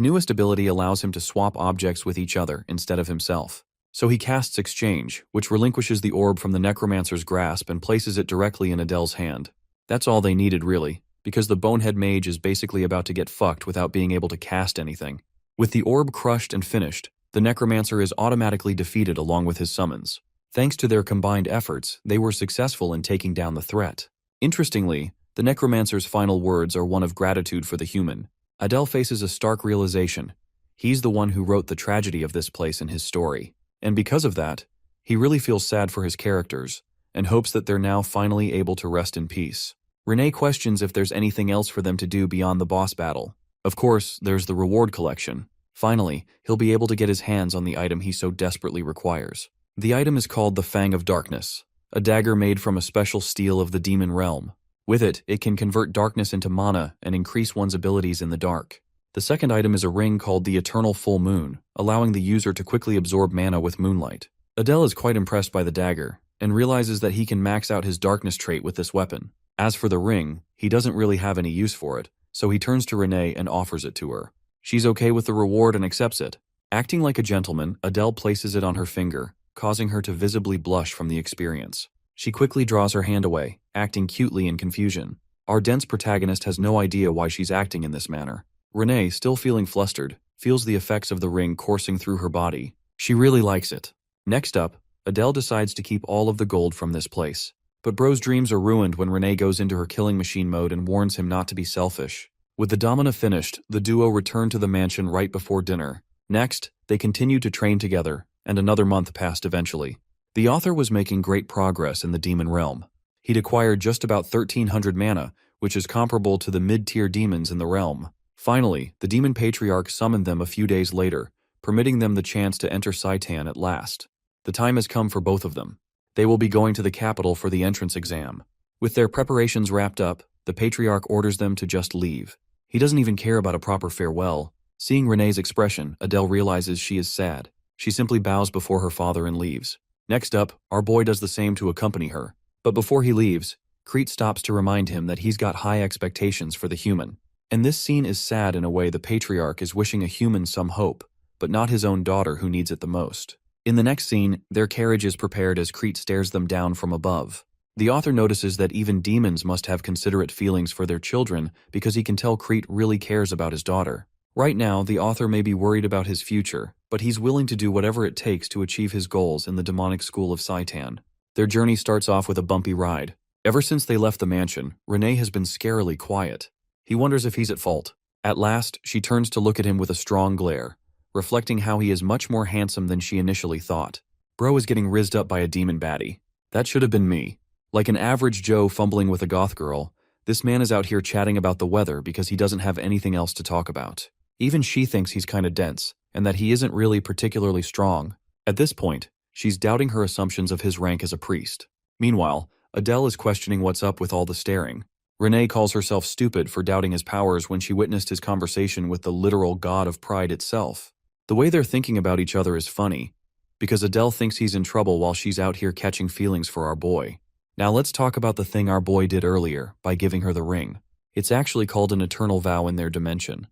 newest ability allows him to swap objects with each other instead of himself. So he casts Exchange, which relinquishes the orb from the necromancer's grasp and places it directly in Adele's hand. That's all they needed really, because the bonehead mage is basically about to get fucked without being able to cast anything. With the orb crushed and finished, the necromancer is automatically defeated along with his summons. Thanks to their combined efforts, they were successful in taking down the threat. Interestingly, the necromancer's final words are one of gratitude for the human. Adele faces a stark realization. He's the one who wrote the tragedy of this place in his story. And because of that, he really feels sad for his characters, and hopes that they're now finally able to rest in peace. Renee questions if there's anything else for them to do beyond the boss battle. Of course, there's the reward collection. Finally, he'll be able to get his hands on the item he so desperately requires. The item is called the Fang of Darkness, a dagger made from a special steel of the demon realm. With it, it can convert darkness into mana and increase one's abilities in the dark. The second item is a ring called the Eternal Full Moon, allowing the user to quickly absorb mana with moonlight. Adele is quite impressed by the dagger, and realizes that he can max out his darkness trait with this weapon. As for the ring, he doesn't really have any use for it, so he turns to Renee and offers it to her. She's okay with the reward and accepts it. Acting like a gentleman, Adele places it on her finger, causing her to visibly blush from the experience. She quickly draws her hand away, acting cutely in confusion. Our dense protagonist has no idea why she's acting in this manner. Renee, still feeling flustered, feels the effects of the ring coursing through her body. She really likes it. Next up, Adele decides to keep all of the gold from this place. But Bro's dreams are ruined when Renee goes into her killing machine mode and warns him not to be selfish. With the domina finished, the duo return to the mansion right before dinner. Next, they continue to train together, and another month passed eventually. The author was making great progress in the demon realm. He'd acquired just about 1,300 mana, which is comparable to the mid-tier demons in the realm. Finally, the demon patriarch summoned them a few days later, permitting them the chance to enter Saitan at last. The time has come for both of them. They will be going to the capital for the entrance exam. With their preparations wrapped up, the patriarch orders them to just leave. He doesn't even care about a proper farewell. Seeing Renee's expression, Adele realizes she is sad. She simply bows before her father and leaves. Next up, our boy does the same to accompany her. But before he leaves, Crete stops to remind him that he's got high expectations for the human. And this scene is sad in a way. The patriarch is wishing a human some hope, but not his own daughter who needs it the most. In the next scene, their carriage is prepared as Crete stares them down from above. The author notices that even demons must have considerate feelings for their children because he can tell Crete really cares about his daughter. Right now, the author may be worried about his future, but he's willing to do whatever it takes to achieve his goals in the demonic school of Saitan. Their journey starts off with a bumpy ride. Ever since they left the mansion, Renee has been scarily quiet. He wonders if he's at fault. At last, she turns to look at him with a strong glare, reflecting how he is much more handsome than she initially thought. Bro is getting rizzed up by a demon baddie. That should have been me. Like an average Joe fumbling with a goth girl, this man is out here chatting about the weather because he doesn't have anything else to talk about. Even she thinks he's kinda dense, and that he isn't really particularly strong. At this point, she's doubting her assumptions of his rank as a priest. Meanwhile, Adele is questioning what's up with all the staring. Renee calls herself stupid for doubting his powers when she witnessed his conversation with the literal god of pride itself. The way they're thinking about each other is funny, because Adele thinks he's in trouble while she's out here catching feelings for our boy. Now let's talk about the thing our boy did earlier by giving her the ring. It's actually called an eternal vow in their dimension,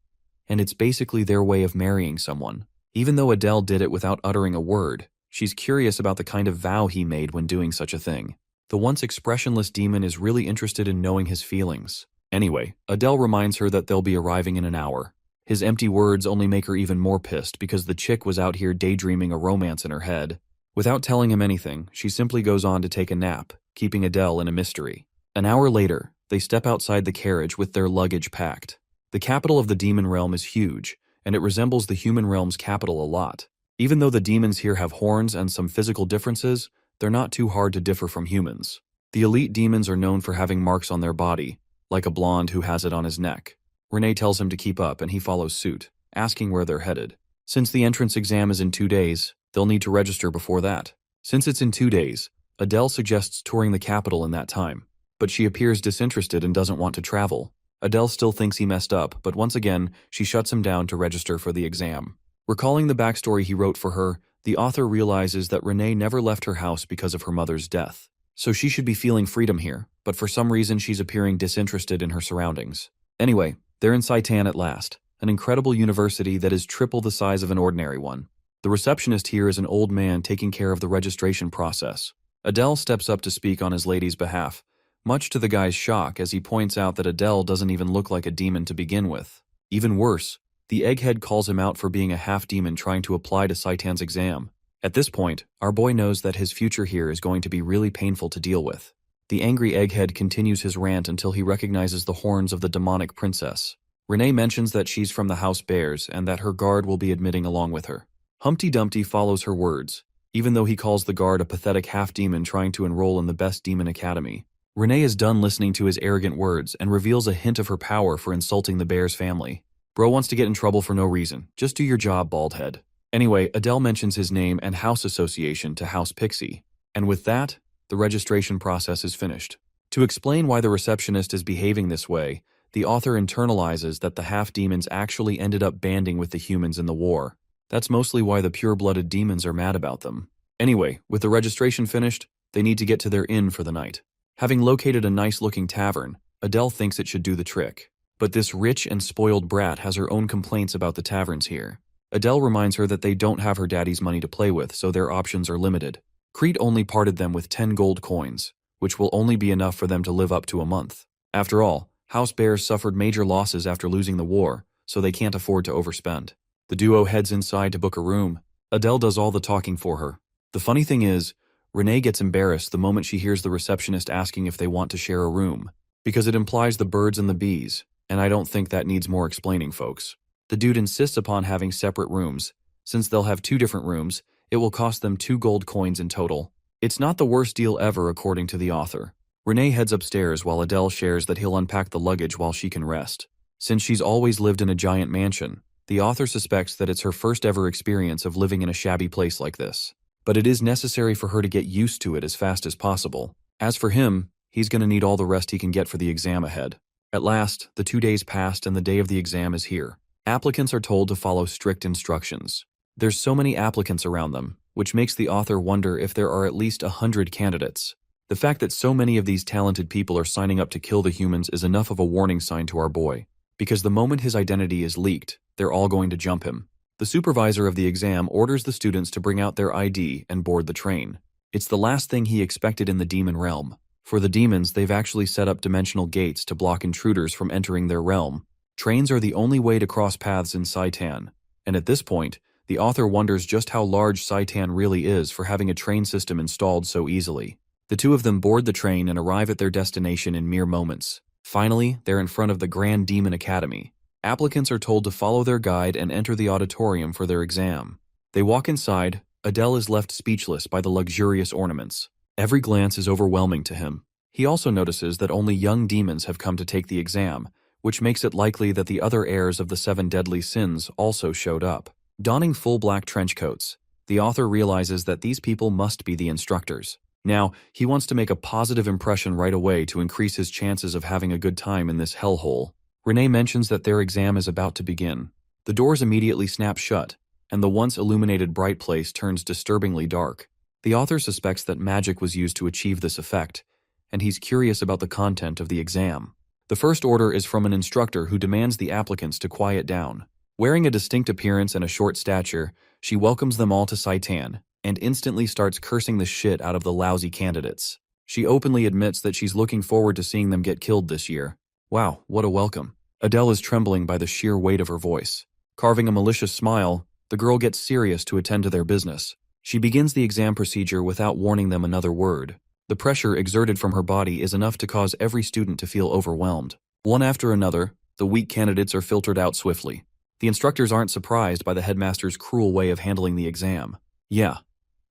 and it's basically their way of marrying someone. Even though Adele did it without uttering a word, she's curious about the kind of vow he made when doing such a thing. The once expressionless demon is really interested in knowing his feelings. Anyway, Adele reminds her that they'll be arriving in an hour. His empty words only make her even more pissed because the chick was out here daydreaming a romance in her head. Without telling him anything, she simply goes on to take a nap, keeping Adele in a mystery. An hour later, they step outside the carriage with their luggage packed. The capital of the demon realm is huge, and it resembles the human realm's capital a lot. Even though the demons here have horns and some physical differences, they're not too hard to differ from humans. The elite demons are known for having marks on their body, like a blonde who has it on his neck. Renee tells him to keep up and he follows suit, asking where they're headed. Since the entrance exam is in 2 days, they'll need to register before that. Since it's in 2 days, Adele suggests touring the capital in that time, but she appears disinterested and doesn't want to travel. Adele still thinks he messed up, but once again, she shuts him down to register for the exam. Recalling the backstory he wrote for her, the author realizes that Renee never left her house because of her mother's death. So she should be feeling freedom here, but for some reason she's appearing disinterested in her surroundings. Anyway, they're in Saitan at last, an incredible university that is triple the size of an ordinary one. The receptionist here is an old man taking care of the registration process. Adele steps up to speak on his lady's behalf, much to the guy's shock as he points out that Adele doesn't even look like a demon to begin with. Even worse, the egghead calls him out for being a half-demon trying to apply to Saitan's exam. At this point, our boy knows that his future here is going to be really painful to deal with. The angry egghead continues his rant until he recognizes the horns of the demonic princess. Renee mentions that she's from the House Bears and that her guard will be admitting along with her. Humpty Dumpty follows her words, even though he calls the guard a pathetic half-demon trying to enroll in the best demon academy. Renee is done listening to his arrogant words and reveals a hint of her power for insulting the Bears family. Bro wants to get in trouble for no reason. Just do your job, baldhead. Anyway, Adele mentions his name and house association to House Pixie. And with that, the registration process is finished. To explain why the receptionist is behaving this way, the author internalizes that the half-demons actually ended up banding with the humans in the war. That's mostly why the pure-blooded demons are mad about them. Anyway, with the registration finished, They need to get to their inn for the night. Having located a nice-looking tavern, Adele thinks it should do the trick. But this rich and spoiled brat has her own complaints about the taverns here. Adele reminds her that they don't have her daddy's money to play with, so their options are limited. Crete only parted them with 10 gold coins, which will only be enough for them to live up to a month. After all, House Bears suffered major losses after losing the war, so they can't afford to overspend. The duo heads inside to book a room. Adele does all the talking for her. The funny thing is, Renee gets embarrassed the moment she hears the receptionist asking if they want to share a room, because it implies the birds and the bees, and I don't think that needs more explaining, folks. The dude insists upon having separate rooms. Since they'll have 2 different rooms, it will cost them 2 gold coins in total. It's not the worst deal ever, according to the author. Renee heads upstairs while Adele shares that he'll unpack the luggage while she can rest. Since she's always lived in a giant mansion, the author suspects that it's her first ever experience of living in a shabby place like this. But it is necessary for her to get used to it as fast as possible. As for him, he's going to need all the rest he can get for the exam ahead. At last, the 2 days passed and the day of the exam is here. Applicants are told to follow strict instructions. There's so many applicants around them, which makes the author wonder if there are at least 100 candidates. The fact that so many of these talented people are signing up to kill the humans is enough of a warning sign to our boy, because the moment his identity is leaked, they're all going to jump him. The supervisor of the exam orders the students to bring out their ID and board the train. It's the last thing he expected in the demon realm. For the demons, they've actually set up dimensional gates to block intruders from entering their realm. Trains are the only way to cross paths in Saitan, and at this point, the author wonders just how large Saitan really is for having a train system installed so easily. The 2 of them board the train and arrive at their destination in mere moments. Finally, they're in front of the Grand Demon Academy. Applicants are told to follow their guide and enter the auditorium for their exam. They walk inside. Adele is left speechless by the luxurious ornaments. Every glance is overwhelming to him. He also notices that only young demons have come to take the exam, which makes it likely that the other heirs of the 7 deadly sins also showed up. Donning full black trench coats, the author realizes that these people must be the instructors. Now, he wants to make a positive impression right away to increase his chances of having a good time in this hellhole. Renee mentions that their exam is about to begin. The doors immediately snap shut, and the once illuminated bright place turns disturbingly dark. The author suspects that magic was used to achieve this effect, and he's curious about the content of the exam. The first order is from an instructor who demands the applicants to quiet down. Wearing a distinct appearance and a short stature, she welcomes them all to Saitan, and instantly starts cursing the shit out of the lousy candidates. She openly admits that she's looking forward to seeing them get killed this year. Wow, what a welcome. Adele is trembling by the sheer weight of her voice. Carving a malicious smile, the girl gets serious to attend to their business. She begins the exam procedure without warning them another word. The pressure exerted from her body is enough to cause every student to feel overwhelmed. One after another, the weak candidates are filtered out swiftly. The instructors aren't surprised by the headmaster's cruel way of handling the exam. Yeah,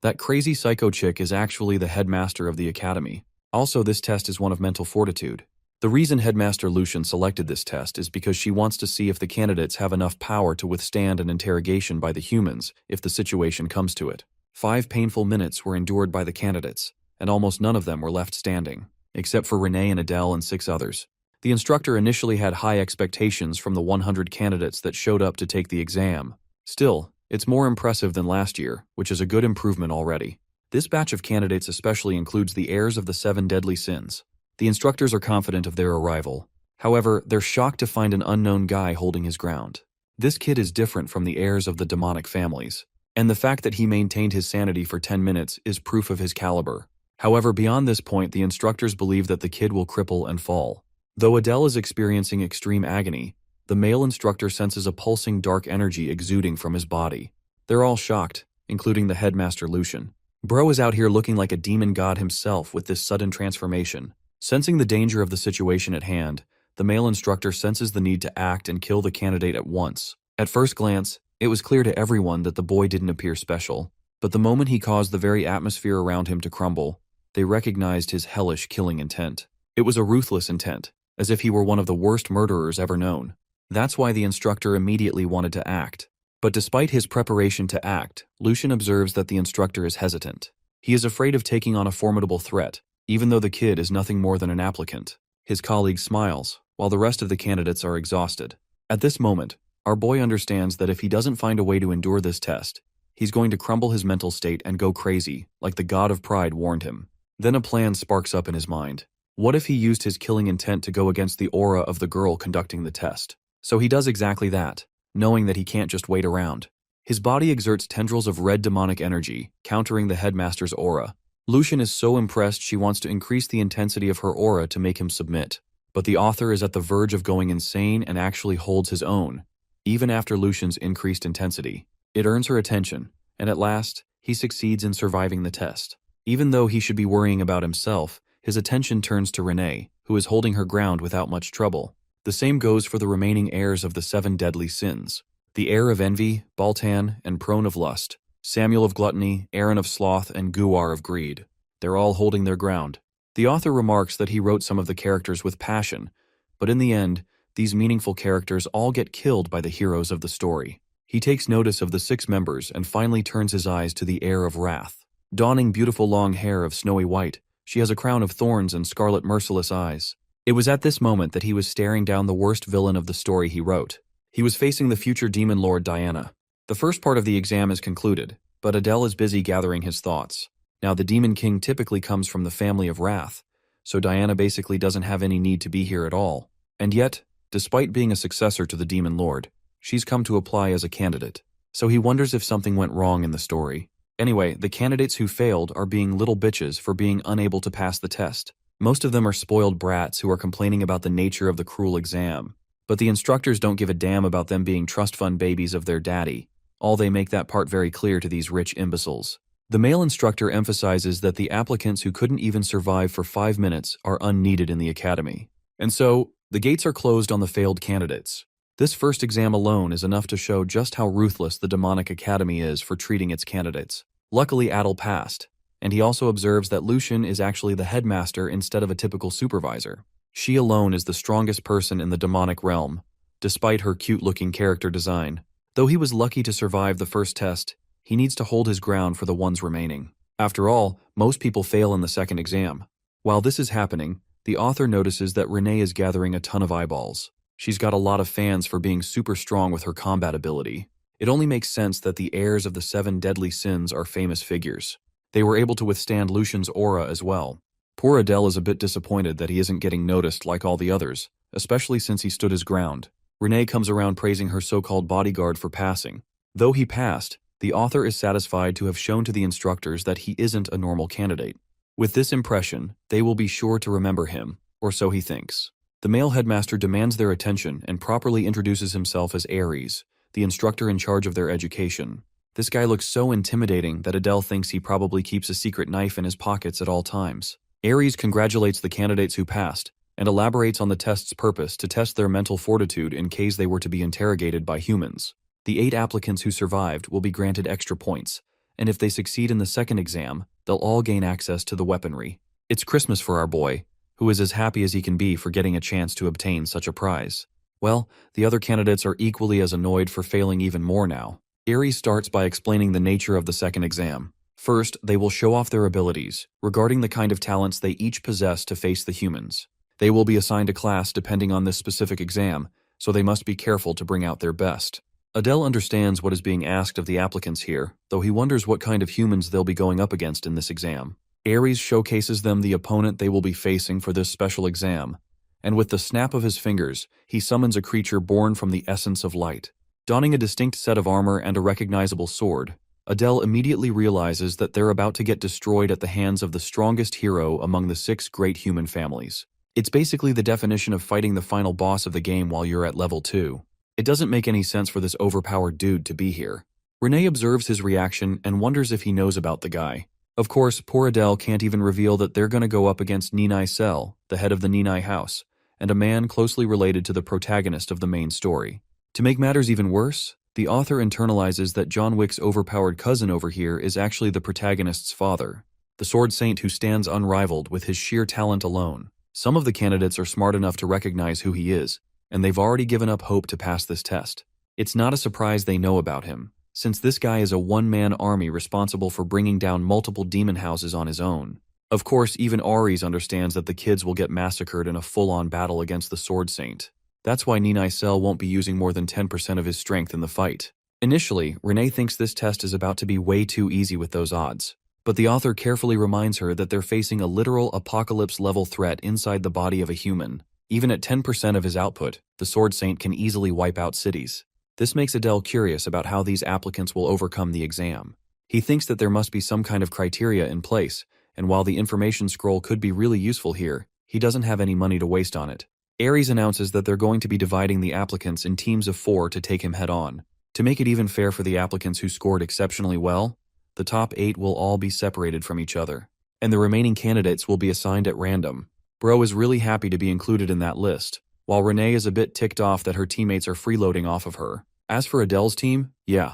that crazy psycho chick is actually the headmaster of the academy. Also, this test is one of mental fortitude. The reason Headmaster Lucian selected this test is because she wants to see if the candidates have enough power to withstand an interrogation by the humans if the situation comes to it. 5 painful minutes were endured by the candidates, and almost none of them were left standing, except for Renee and Adele and 6 others. The instructor initially had high expectations from the 100 candidates that showed up to take the exam. Still, it's more impressive than last year, which is a good improvement already. This batch of candidates especially includes the heirs of the 7 deadly sins. The instructors are confident of their arrival. However, they're shocked to find an unknown guy holding his ground. This kid is different from the heirs of the demonic families, and the fact that he maintained his sanity for 10 minutes is proof of his caliber. However, beyond this point, the instructors believe that the kid will cripple and fall. Though Adele is experiencing extreme agony, the male instructor senses a pulsing dark energy exuding from his body. They're all shocked, including the headmaster Lucian. Bro is out here looking like a demon god himself with this sudden transformation. Sensing the danger of the situation at hand, the male instructor senses the need to act and kill the candidate at once. At first glance, it was clear to everyone that the boy didn't appear special, but the moment he caused the very atmosphere around him to crumble, they recognized his hellish killing intent. It was a ruthless intent, as if he were one of the worst murderers ever known. That's why the instructor immediately wanted to act. But despite his preparation to act, Lucian observes that the instructor is hesitant. He is afraid of taking on a formidable threat, even though the kid is nothing more than an applicant. His colleague smiles, while the rest of the candidates are exhausted. At this moment, our boy understands that if he doesn't find a way to endure this test, he's going to crumble his mental state and go crazy, like the god of pride warned him. Then a plan sparks up in his mind. What if he used his killing intent to go against the aura of the girl conducting the test? So he does exactly that, knowing that he can't just wait around. His body exerts tendrils of red demonic energy, countering the headmaster's aura. Lucian is so impressed she wants to increase the intensity of her aura to make him submit. But the author is at the verge of going insane and actually holds his own, even after Lucian's increased intensity. It earns her attention, and at last, he succeeds in surviving the test. Even though he should be worrying about himself, his attention turns to Renee, who is holding her ground without much trouble. The same goes for the remaining heirs of the 7 deadly sins. The heir of envy, Baltan, and prone of lust, Samuel of gluttony, Aaron of sloth, and Guar of greed. They're all holding their ground. The author remarks that he wrote some of the characters with passion, but in the end, these meaningful characters all get killed by the heroes of the story. He takes notice of the 6 members and finally turns his eyes to the heir of wrath. Donning beautiful long hair of snowy white, she has a crown of thorns and scarlet merciless eyes. It was at this moment that he was staring down the worst villain of the story he wrote. He was facing the future demon lord Diana. The first part of the exam is concluded, but Adele is busy gathering his thoughts. Now the demon king typically comes from the family of wrath, so Diana basically doesn't have any need to be here at all. And yet, despite being a successor to the demon lord, she's come to apply as a candidate. So he wonders if something went wrong in the story. Anyway, the candidates who failed are being little bitches for being unable to pass the test. Most of them are spoiled brats who are complaining about the nature of the cruel exam. But the instructors don't give a damn about them being trust fund babies of their daddy. They make that part very clear to these rich imbeciles. The male instructor emphasizes that the applicants who couldn't even survive for 5 minutes are unneeded in the academy. And so, the gates are closed on the failed candidates. This first exam alone is enough to show just how ruthless the demonic academy is for treating its candidates. Luckily, Adel passed, and he also observes that Lucian is actually the headmaster instead of a typical supervisor. She alone is the strongest person in the demonic realm, despite her cute-looking character design. Though he was lucky to survive the first test, he needs to hold his ground for the ones remaining. After all, most people fail in the second exam. While this is happening, the author notices that Renee is gathering a ton of eyeballs. She's got a lot of fans for being super strong with her combat ability. It only makes sense that the heirs of the 7 deadly sins are famous figures. They were able to withstand Lucian's aura as well. Poor Adele is a bit disappointed that he isn't getting noticed like all the others, especially since he stood his ground. Renee comes around praising her so-called bodyguard for passing. Though he passed, the author is satisfied to have shown to the instructors that he isn't a normal candidate. With this impression, they will be sure to remember him, or so he thinks. The male headmaster demands their attention and properly introduces himself as Ares, the instructor in charge of their education. This guy looks so intimidating that Adele thinks he probably keeps a secret knife in his pockets at all times. Ares congratulates the candidates who passed, and elaborates on the test's purpose to test their mental fortitude in case they were to be interrogated by humans. The 8 applicants who survived will be granted extra points, and if they succeed in the second exam, they'll all gain access to the weaponry. It's Christmas for our boy, who is as happy as he can be for getting a chance to obtain such a prize. Well, the other candidates are equally as annoyed for failing even more now. Ares starts by explaining the nature of the second exam. First, they will show off their abilities, regarding the kind of talents they each possess to face the humans. They will be assigned a class depending on this specific exam, so they must be careful to bring out their best. Adele understands what is being asked of the applicants here, though he wonders what kind of humans they'll be going up against in this exam. Ares showcases them the opponent they will be facing for this special exam, and with the snap of his fingers, he summons a creature born from the essence of light. Donning a distinct set of armor and a recognizable sword, Adele immediately realizes that they're about to get destroyed at the hands of the strongest hero among the 6 great human families. It's basically the definition of fighting the final boss of the game while you're at level 2. It doesn't make any sense for this overpowered dude to be here. Renee observes his reaction and wonders if he knows about the guy. Of course, poor Adele can't even reveal that they're going to go up against Ninai Sel, the head of the Ninai house, and a man closely related to the protagonist of the main story. To make matters even worse, the author internalizes that John Wick's overpowered cousin over here is actually the protagonist's father, the sword saint who stands unrivaled with his sheer talent alone. Some of the candidates are smart enough to recognize who he is, and they've already given up hope to pass this test. It's not a surprise they know about him, since this guy is a one-man army responsible for bringing down multiple demon houses on his own. Of course, even Ares understands that the kids will get massacred in a full-on battle against the sword saint. That's why Ninai Sel won't be using more than 10% of his strength in the fight. Initially, Renee thinks this test is about to be way too easy with those odds. But the author carefully reminds her that they're facing a literal apocalypse-level threat inside the body of a human. Even at 10% of his output, the Sword Saint can easily wipe out cities. This makes Adele curious about how these applicants will overcome the exam. He thinks that there must be some kind of criteria in place, and while the information scroll could be really useful here, he doesn't have any money to waste on it. Aries announces that they're going to be dividing the applicants in teams of 4 to take him head-on. To make it even fair for the applicants who scored exceptionally well, the top 8 will all be separated from each other, and the remaining candidates will be assigned at random. Bro is really happy to be included in that list, while Renee is a bit ticked off that her teammates are freeloading off of her. As for Adele's team, yeah,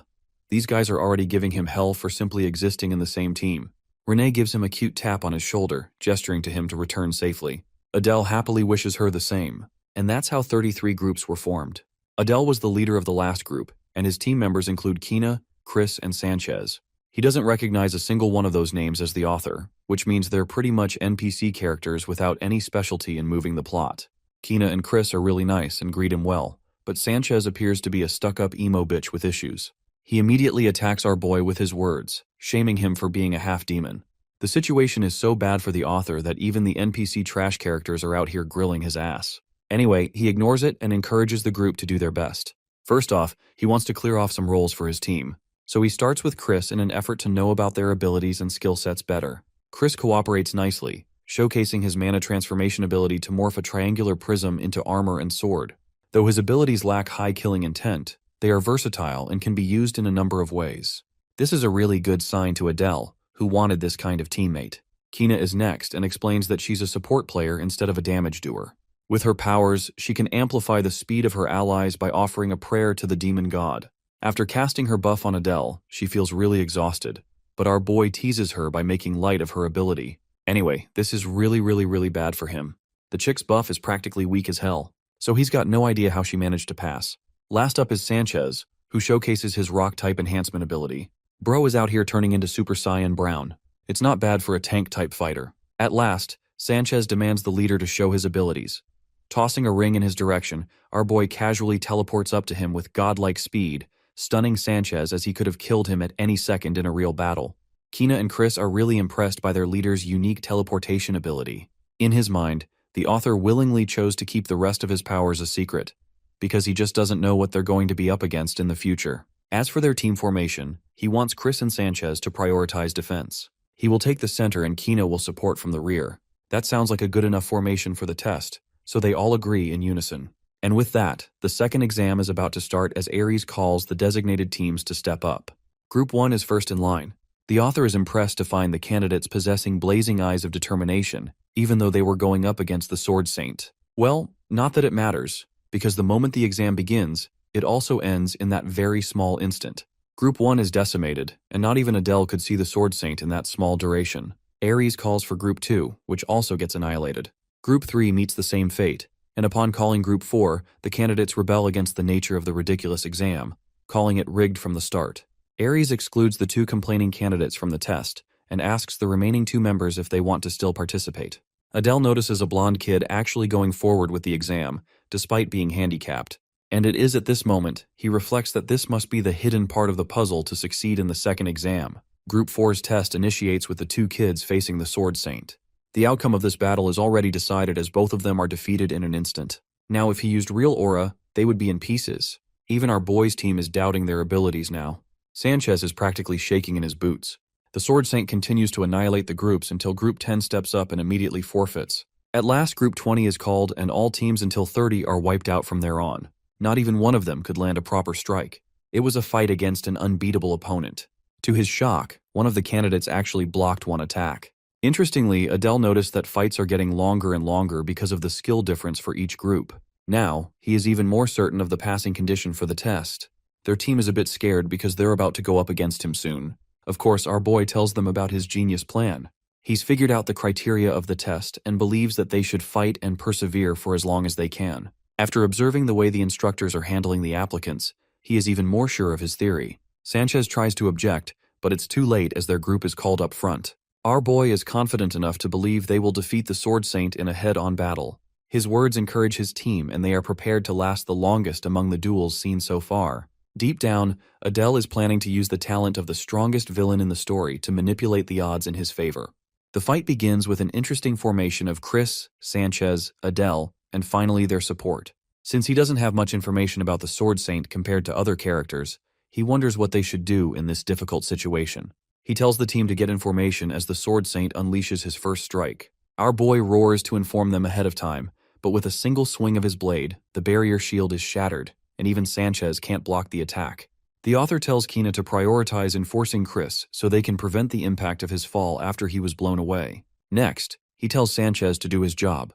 these guys are already giving him hell for simply existing in the same team. Renee gives him a cute tap on his shoulder, gesturing to him to return safely. Adele happily wishes her the same, and that's how 33 groups were formed. Adele was the leader of the last group, and his team members include Kina, Chris, and Sanchez. He doesn't recognize a single one of those names as the author, which means they're pretty much NPC characters without any specialty in moving the plot. Kina and Chris are really nice and greet him well, but Sanchez appears to be a stuck-up emo bitch with issues. He immediately attacks our boy with his words, shaming him for being a half-demon. The situation is so bad for the author that even the NPC trash characters are out here grilling his ass. Anyway, he ignores it and encourages the group to do their best. First off, he wants to clear off some roles for his team. So he starts with Chris in an effort to know about their abilities and skill sets better. Chris cooperates nicely, showcasing his mana transformation ability to morph a triangular prism into armor and sword. Though his abilities lack high killing intent, they are versatile and can be used in a number of ways. This is a really good sign to Adele, who wanted this kind of teammate. Kina is next and explains that she's a support player instead of a damage doer. With her powers, she can amplify the speed of her allies by offering a prayer to the demon god. After casting her buff on Adele, she feels really exhausted, but our boy teases her by making light of her ability. Anyway, this is really bad for him. The chick's buff is practically weak as hell, so he's got no idea how she managed to pass. Last up is Sanchez, who showcases his rock-type enhancement ability. Bro is out here turning into Super Saiyan Brown. It's not bad for a tank-type fighter. At last, Sanchez demands the leader to show his abilities. Tossing a ring in his direction, our boy casually teleports up to him with godlike speed, stunning Sanchez as he could have killed him at any second in a real battle. Kina and Chris are really impressed by their leader's unique teleportation ability. In his mind, the author willingly chose to keep the rest of his powers a secret, because he just doesn't know what they're going to be up against in the future. As for their team formation, he wants Chris and Sanchez to prioritize defense. He will take the center and Kina will support from the rear. That sounds like a good enough formation for the test, so they all agree in unison. And with that, the second exam is about to start as Aries calls the designated teams to step up. Group 1 is first in line. The author is impressed to find the candidates possessing blazing eyes of determination, even though they were going up against the Sword Saint. Well, not that it matters, because the moment the exam begins, it also ends in that very small instant. Group 1 is decimated, and not even Adele could see the Sword Saint in that small duration. Aries calls for Group 2, which also gets annihilated. Group 3 meets the same fate, and upon calling Group 4, the candidates rebel against the nature of the ridiculous exam, calling it rigged from the start. Aries excludes the 2 complaining candidates from the test, and asks the remaining 2 members if they want to still participate. Adele notices a blonde kid actually going forward with the exam, despite being handicapped. And it is at this moment, he reflects that this must be the hidden part of the puzzle to succeed in the second exam. Group 4's test initiates with the 2 kids facing the Sword Saint. The outcome of this battle is already decided as both of them are defeated in an instant. Now if he used real aura, they would be in pieces. Even our boys' team is doubting their abilities now. Sanchez is practically shaking in his boots. The Sword Saint continues to annihilate the groups until Group 10 steps up and immediately forfeits. At last Group 20 is called and all teams until 30 are wiped out from there on. Not even one of them could land a proper strike. It was a fight against an unbeatable opponent. To his shock, one of the candidates actually blocked one attack. Interestingly, Adele noticed that fights are getting longer and longer because of the skill difference for each group. Now, he is even more certain of the passing condition for the test. Their team is a bit scared because they're about to go up against him soon. Of course, our boy tells them about his genius plan. He's figured out the criteria of the test and believes that they should fight and persevere for as long as they can. After observing the way the instructors are handling the applicants, he is even more sure of his theory. Sanchez tries to object, but it's too late as their group is called up front. Our boy is confident enough to believe they will defeat the Sword Saint in a head-on battle. His words encourage his team and they are prepared to last the longest among the duels seen so far. Deep down, Adele is planning to use the talent of the strongest villain in the story to manipulate the odds in his favor. The fight begins with an interesting formation of Chris, Sanchez, Adele, and finally their support. Since he doesn't have much information about the Sword Saint compared to other characters, he wonders what they should do in this difficult situation. He tells the team to get information as the Sword Saint unleashes his first strike. Our boy roars to inform them ahead of time, but with a single swing of his blade, the barrier shield is shattered, and even Sanchez can't block the attack. The author tells Kina to prioritize enforcing Chris so they can prevent the impact of his fall after he was blown away. Next, he tells Sanchez to do his job,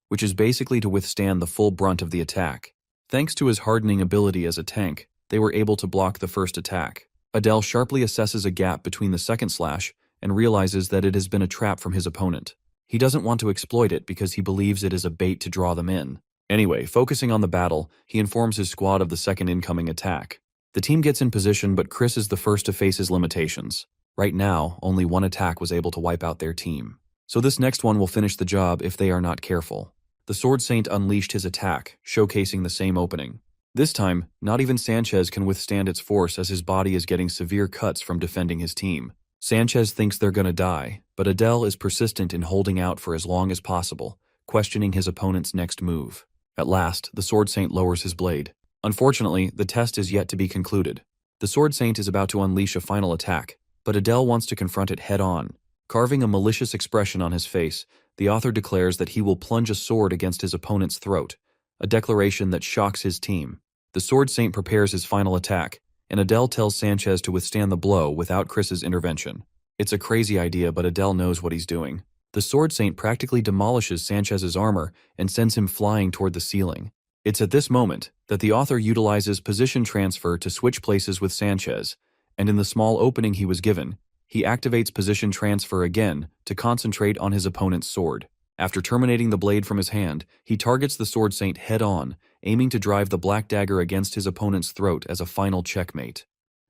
which is basically to withstand the full brunt of the attack. Thanks to his hardening ability as a tank, they were able to block the first attack. Adele sharply assesses a gap between the second slash and realizes that it has been a trap from his opponent. He doesn't want to exploit it because he believes it is a bait to draw them in. Anyway, focusing on the battle, he informs his squad of the second incoming attack. The team gets in position, but Chris is the first to face his limitations. Right now, only one attack was able to wipe out their team. So this next one will finish the job if they are not careful. The Sword Saint unleashed his attack, showcasing the same opening. This time, not even Sanchez can withstand its force as his body is getting severe cuts from defending his team. Sanchez thinks they're gonna die, but Adele is persistent in holding out for as long as possible, questioning his opponent's next move. At last, the Sword Saint lowers his blade. Unfortunately, the test is yet to be concluded. The Sword Saint is about to unleash a final attack, but Adele wants to confront it head-on. Carving a malicious expression on his face, the author declares that he will plunge a sword against his opponent's throat, a declaration that shocks his team. The Sword Saint prepares his final attack, and Adele tells Sanchez to withstand the blow without Chris's intervention. It's a crazy idea, but Adele knows what he's doing. The Sword Saint practically demolishes Sanchez's armor and sends him flying toward the ceiling. It's at this moment that the author utilizes position transfer to switch places with Sanchez, and in the small opening he was given, he activates position transfer again to concentrate on his opponent's sword. After terminating the blade from his hand, he targets the Sword Saint head-on, aiming to drive the black dagger against his opponent's throat as a final checkmate.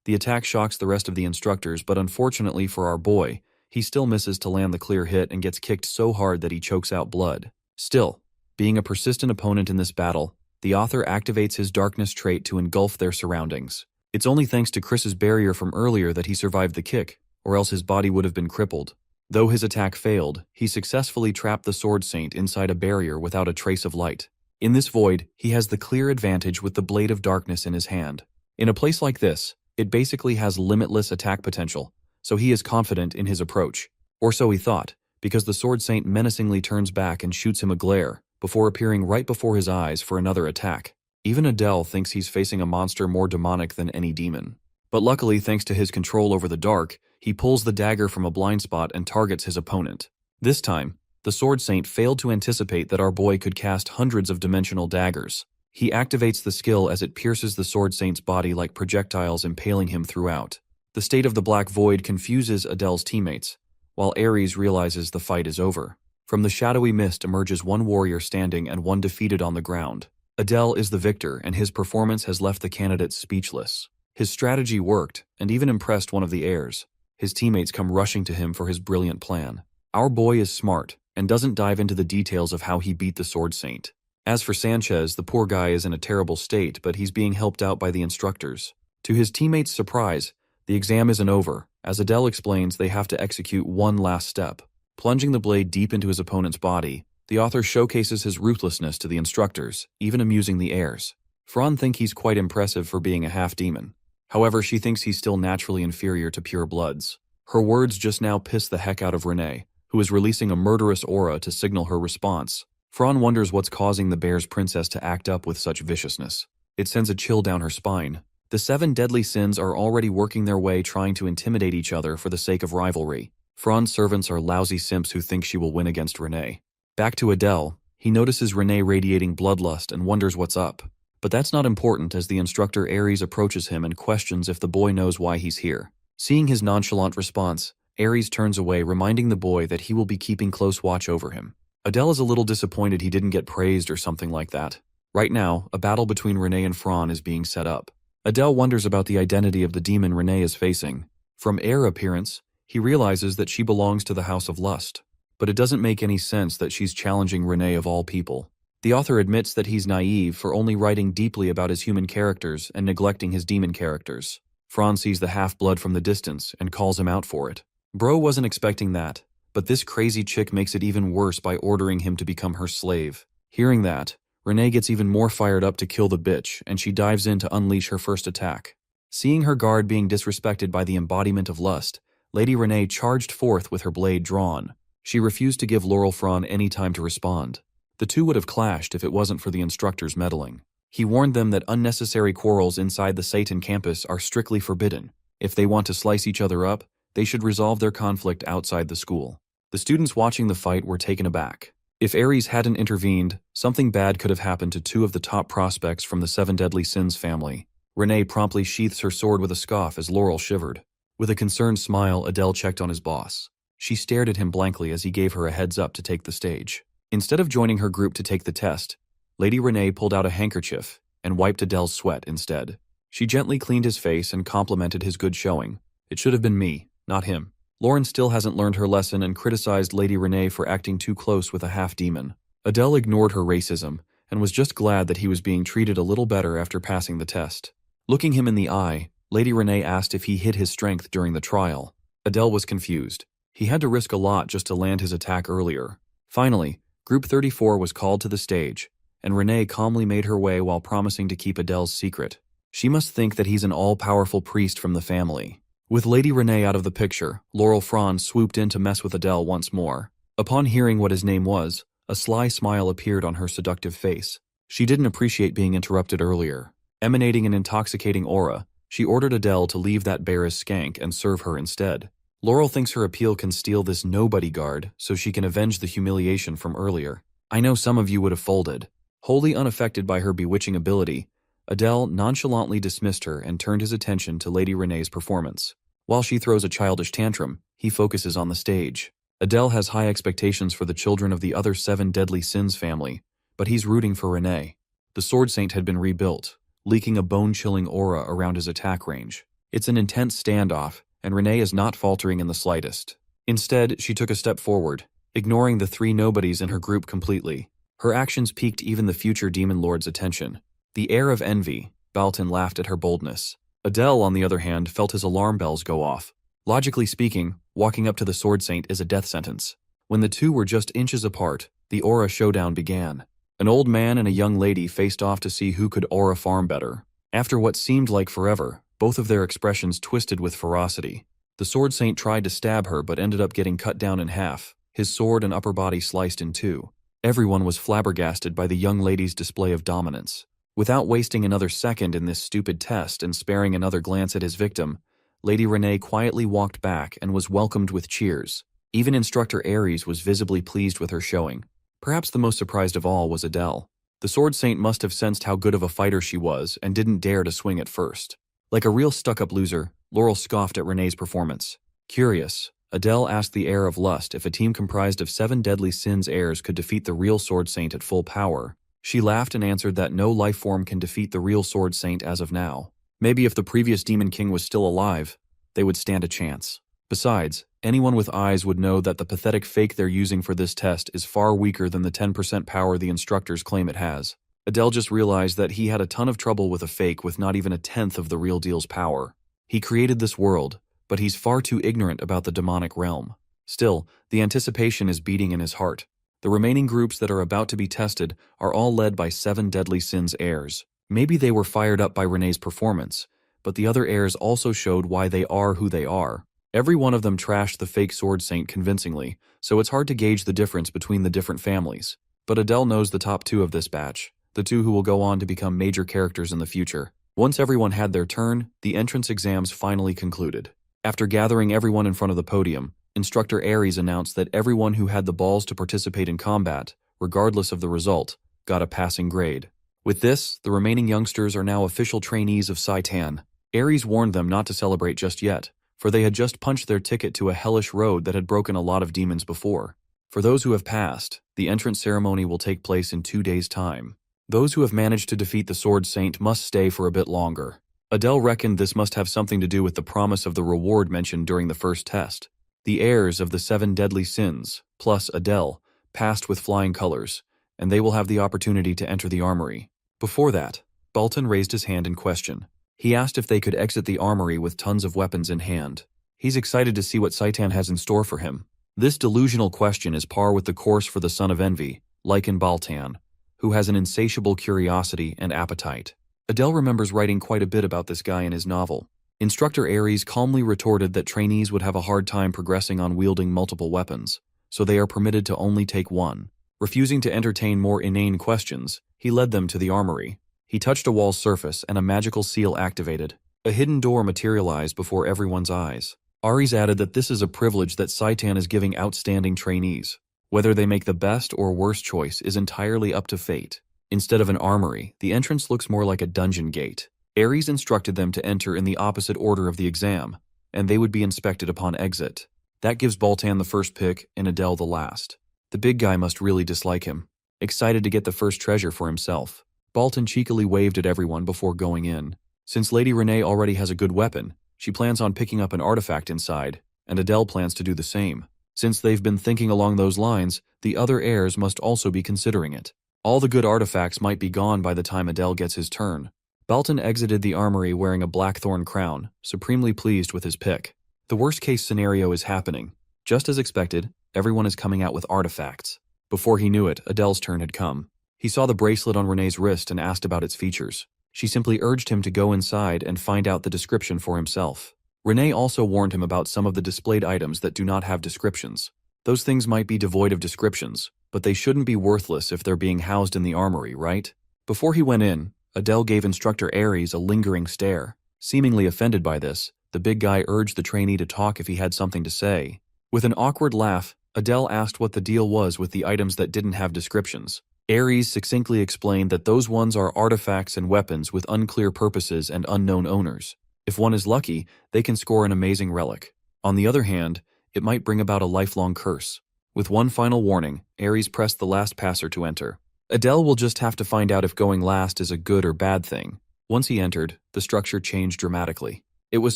The attack shocks the rest of the instructors, but unfortunately for our boy, he still misses to land the clear hit and gets kicked so hard that he chokes out blood. Still, being a persistent opponent in this battle, the author activates his darkness trait to engulf their surroundings. It's only thanks to Chris's barrier from earlier that he survived the kick, or else his body would have been crippled. Though his attack failed, he successfully trapped the Sword Saint inside a barrier without a trace of light. In this void, he has the clear advantage with the Blade of Darkness in his hand. In a place like this, it basically has limitless attack potential, so he is confident in his approach. Or so he thought, because the Sword Saint menacingly turns back and shoots him a glare, before appearing right before his eyes for another attack. Even Adele thinks he's facing a monster more demonic than any demon. But luckily, thanks to his control over the dark, he pulls the dagger from a blind spot and targets his opponent. This time, the Sword Saint failed to anticipate that our boy could cast hundreds of dimensional daggers. He activates the skill as it pierces the Sword Saint's body like projectiles, impaling him throughout. The state of the black void confuses Adele's teammates, while Ares realizes the fight is over. From the shadowy mist emerges one warrior standing and one defeated on the ground. Adele is the victor, and his performance has left the candidates speechless. His strategy worked, and even impressed one of the heirs. His teammates come rushing to him for his brilliant plan. Our boy is smart, and doesn't dive into the details of how he beat the Sword Saint. As for Sanchez, the poor guy is in a terrible state, but he's being helped out by the instructors. To his teammates' surprise, the exam isn't over. As Adele explains, they have to execute one last step. Plunging the blade deep into his opponent's body, the author showcases his ruthlessness to the instructors, even amusing the heirs. Fran thinks he's quite impressive for being a half-demon. However, she thinks he's still naturally inferior to pure bloods. Her words just now piss the heck out of Renee, who is releasing a murderous aura to signal her response. Fran wonders what's causing the bear's princess to act up with such viciousness. It sends a chill down her spine. The 7 deadly sins are already working their way, trying to intimidate each other for the sake of rivalry. Fran's servants are lousy simps who think she will win against Renee. Back to Adele, he notices Renee radiating bloodlust and wonders what's up. But that's not important as the instructor Ares approaches him and questions if the boy knows why he's here. Seeing his nonchalant response, Ares turns away, reminding the boy that he will be keeping close watch over him. Adele is a little disappointed he didn't get praised or something like that. Right now, a battle between Renee and Fran is being set up. Adele wonders about the identity of the demon Renee is facing. From air appearance, he realizes that she belongs to the House of Lust. But it doesn't make any sense that she's challenging Renee of all people. The author admits that he's naive for only writing deeply about his human characters and neglecting his demon characters. Fran sees the half-blood from the distance and calls him out for it. Bro wasn't expecting that, but this crazy chick makes it even worse by ordering him to become her slave. Hearing that, Renee gets even more fired up to kill the bitch, and she dives in to unleash her first attack. Seeing her guard being disrespected by the embodiment of lust, Lady Renee charged forth with her blade drawn. She refused to give Laurel Fran any time to respond. The two would have clashed if it wasn't for the instructor's meddling. He warned them that unnecessary quarrels inside the Satan campus are strictly forbidden. If they want to slice each other up, they should resolve their conflict outside the school. The students watching the fight were taken aback. If Ares hadn't intervened, something bad could have happened to two of the top prospects from the Seven Deadly Sins family. Renee promptly sheaths her sword with a scoff as Laurel shivered. With a concerned smile, Adele checked on his boss. She stared at him blankly as he gave her a heads up to take the stage. Instead of joining her group to take the test, Lady Renee pulled out a handkerchief and wiped Adele's sweat instead. She gently cleaned his face and complimented his good showing. It should have been me, not him. Lauren still hasn't learned her lesson and criticized Lady Renee for acting too close with a half-demon. Adele ignored her racism and was just glad that he was being treated a little better after passing the test. Looking him in the eye, Lady Renee asked if he hid his strength during the trial. Adele was confused. He had to risk a lot just to land his attack earlier. Finally, Group 34 was called to the stage, and Renee calmly made her way while promising to keep Adele's secret. She must think that he's an all-powerful priest from the family. With Lady Renee out of the picture, Laurel Fran swooped in to mess with Adele once more. Upon hearing what his name was, a sly smile appeared on her seductive face. She didn't appreciate being interrupted earlier. Emanating an intoxicating aura, she ordered Adele to leave that bear as skank and serve her instead. Laurel thinks her appeal can steal this nobody guard so she can avenge the humiliation from earlier. I know some of you would have folded. Wholly unaffected by her bewitching ability, Adele nonchalantly dismissed her and turned his attention to Lady Renee's performance. While she throws a childish tantrum, he focuses on the stage. Adele has high expectations for the children of the other Seven Deadly Sins family, but he's rooting for Renee. The Sword Saint had been rebuilt, leaking a bone-chilling aura around his attack range. It's an intense standoff, and Renee is not faltering in the slightest. Instead, she took a step forward, ignoring the three nobodies in her group completely. Her actions piqued even the future Demon Lord's attention. The air of envy, Balton laughed at her boldness. Adele, on the other hand, felt his alarm bells go off. Logically speaking, walking up to the Sword Saint is a death sentence. When the two were just inches apart, the aura showdown began. An old man and a young lady faced off to see who could aura farm better. After what seemed like forever, both of their expressions twisted with ferocity. The Sword Saint tried to stab her but ended up getting cut down in half, his sword and upper body sliced in two. Everyone was flabbergasted by the young lady's display of dominance. Without wasting another second in this stupid test and sparing another glance at his victim, Lady Renee quietly walked back and was welcomed with cheers. Even Instructor Ares was visibly pleased with her showing. Perhaps the most surprised of all was Adele. The Sword Saint must have sensed how good of a fighter she was and didn't dare to swing at first. Like a real stuck-up loser, Laurel scoffed at Renee's performance. Curious, Adele asked the heir of lust if a team comprised of Seven Deadly Sins heirs could defeat the real Sword Saint at full power. She laughed and answered that no life form can defeat the real Sword Saint as of now. Maybe if the previous Demon King was still alive, they would stand a chance. Besides, anyone with eyes would know that the pathetic fake they're using for this test is far weaker than the 10% power the instructors claim it has. Adele just realized that he had a ton of trouble with a fake with not even a tenth of the real deal's power. He created this world, but he's far too ignorant about the demonic realm. Still, the anticipation is beating in his heart. The remaining groups that are about to be tested are all led by Seven Deadly Sins heirs. Maybe they were fired up by Renee's performance, but the other heirs also showed why they are who they are. Every one of them trashed the fake Sword Saint convincingly, so it's hard to gauge the difference between the different families. But Adele knows the top two of this batch, the two who will go on to become major characters in the future. Once everyone had their turn, the entrance exams finally concluded. After gathering everyone in front of the podium, Instructor Ares announced that everyone who had the balls to participate in combat, regardless of the result, got a passing grade. With this, the remaining youngsters are now official trainees of Saitan. Ares warned them not to celebrate just yet, for they had just punched their ticket to a hellish road that had broken a lot of demons before. For those who have passed, the entrance ceremony will take place in 2 days' time. Those who have managed to defeat the Sword Saint must stay for a bit longer. Adele reckoned this must have something to do with the promise of the reward mentioned during the first test. The heirs of the Seven Deadly Sins, plus Adele, passed with flying colors, and they will have the opportunity to enter the armory. Before that, Baltan raised his hand in question. He asked if they could exit the armory with tons of weapons in hand. He's excited to see what Seitan has in store for him. This delusional question is par with the course for the Son of Envy, Lycan Baltan, who has an insatiable curiosity and appetite. Adele remembers writing quite a bit about this guy in his novel. Instructor Ares calmly retorted that trainees would have a hard time progressing on wielding multiple weapons, so they are permitted to only take one. Refusing to entertain more inane questions, he led them to the armory. He touched a wall's surface and a magical seal activated. A hidden door materialized before everyone's eyes. Ares added that this is a privilege that Seitan is giving outstanding trainees. Whether they make the best or worst choice is entirely up to fate. Instead of an armory, the entrance looks more like a dungeon gate. Ares instructed them to enter in the opposite order of the exam, and they would be inspected upon exit. That gives Baltan the first pick and Adele the last. The big guy must really dislike him. Excited to get the first treasure for himself, Baltan cheekily waved at everyone before going in. Since Lady Renee already has a good weapon, she plans on picking up an artifact inside, and Adele plans to do the same. Since they've been thinking along those lines, the other heirs must also be considering it. All the good artifacts might be gone by the time Adele gets his turn. Baltan exited the armory wearing a blackthorn crown, supremely pleased with his pick. The worst-case scenario is happening. Just as expected, everyone is coming out with artifacts. Before he knew it, Adele's turn had come. He saw the bracelet on Renee's wrist and asked about its features. She simply urged him to go inside and find out the description for himself. Renee also warned him about some of the displayed items that do not have descriptions. Those things might be devoid of descriptions, but they shouldn't be worthless if they're being housed in the armory, right? Before he went in, Adele gave Instructor Ares a lingering stare. Seemingly offended by this, the big guy urged the trainee to talk if he had something to say. With an awkward laugh, Adele asked what the deal was with the items that didn't have descriptions. Ares succinctly explained that those ones are artifacts and weapons with unclear purposes and unknown owners. If one is lucky, they can score an amazing relic. On the other hand, it might bring about a lifelong curse. With one final warning, Ares pressed the last passer to enter. Adele will just have to find out if going last is a good or bad thing. Once he entered, the structure changed dramatically. It was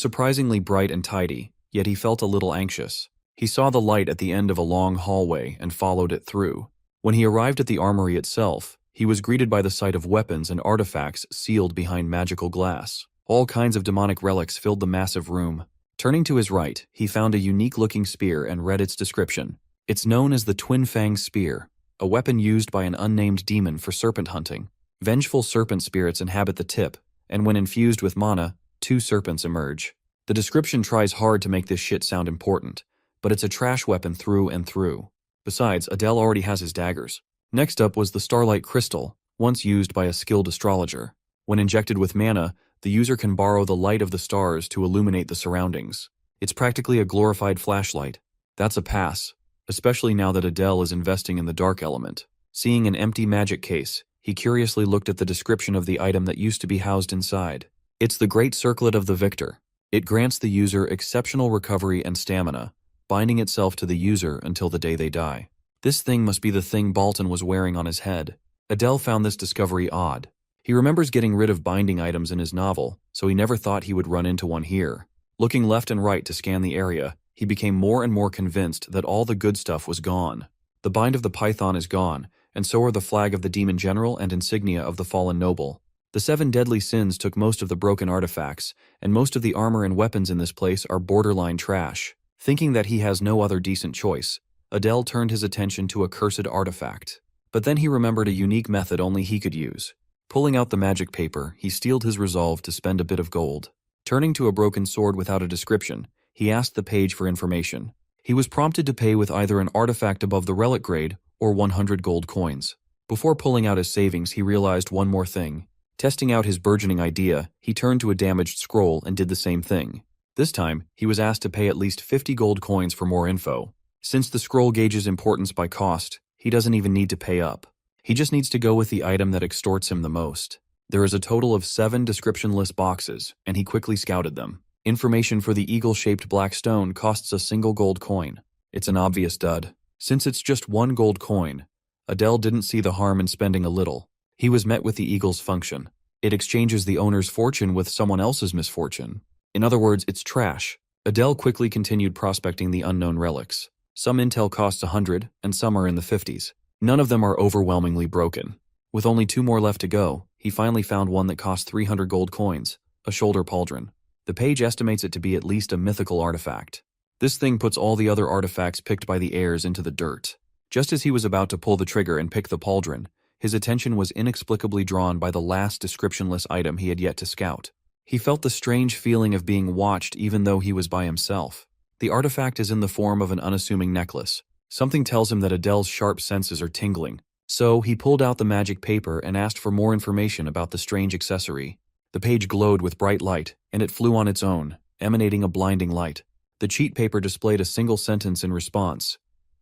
surprisingly bright and tidy, yet he felt a little anxious. He saw the light at the end of a long hallway and followed it through. When he arrived at the armory itself, he was greeted by the sight of weapons and artifacts sealed behind magical glass. All kinds of demonic relics filled the massive room. Turning to his right, he found a unique-looking spear and read its description. It's known as the Twin Fang Spear, a weapon used by an unnamed demon for serpent hunting. Vengeful serpent spirits inhabit the tip, and when infused with mana, 2 serpents emerge. The description tries hard to make this shit sound important, but it's a trash weapon through and through. Besides, Adele already has his daggers. Next up was the Starlight Crystal, once used by a skilled astrologer. When injected with mana, the user can borrow the light of the stars to illuminate the surroundings. It's practically a glorified flashlight. That's a pass, especially now that Adele is investing in the dark element. Seeing an empty magic case, he curiously looked at the description of the item that used to be housed inside. It's the Great Circlet of the Victor. It grants the user exceptional recovery and stamina, binding itself to the user until the day they die. This thing must be the thing Baltan was wearing on his head. Adele found this discovery odd. He remembers getting rid of binding items in his novel, so he never thought he would run into one here. Looking left and right to scan the area, he became more and more convinced that all the good stuff was gone. The bind of the python is gone, and so are the flag of the demon general and insignia of the fallen noble. The 7 deadly sins took most of the broken artifacts, and most of the armor and weapons in this place are borderline trash. Thinking that he has no other decent choice, Adele turned his attention to a cursed artifact. But then he remembered a unique method only he could use. Pulling out the magic paper, he steeled his resolve to spend a bit of gold. Turning to a broken sword without a description, he asked the page for information. He was prompted to pay with either an artifact above the relic grade or 100 gold coins. Before pulling out his savings, he realized one more thing. Testing out his burgeoning idea, he turned to a damaged scroll and did the same thing. This time, he was asked to pay at least 50 gold coins for more info. Since the scroll gauges importance by cost, he doesn't even need to pay up. He just needs to go with the item that extorts him the most. There is a total of 7 description-less boxes, and he quickly scouted them. Information for the eagle-shaped black stone costs a single gold coin. It's an obvious dud. Since it's just 1 gold coin, Adele didn't see the harm in spending a little. He was met with the eagle's function. It exchanges the owner's fortune with someone else's misfortune. In other words, it's trash. Adele quickly continued prospecting the unknown relics. Some intel costs 100, and some are in the 50s. None of them are overwhelmingly broken. With only 2 more left to go, he finally found one that cost 300 gold coins, a shoulder pauldron. The page estimates it to be at least a mythical artifact. This thing puts all the other artifacts picked by the heirs into the dirt. Just as he was about to pull the trigger and pick the pauldron, his attention was inexplicably drawn by the last descriptionless item he had yet to scout. He felt the strange feeling of being watched even though he was by himself. The artifact is in the form of an unassuming necklace. Something tells him that Adele's sharp senses are tingling. So he pulled out the magic paper and asked for more information about the strange accessory. The page glowed with bright light, and it flew on its own, emanating a blinding light. The cheat paper displayed a single sentence in response.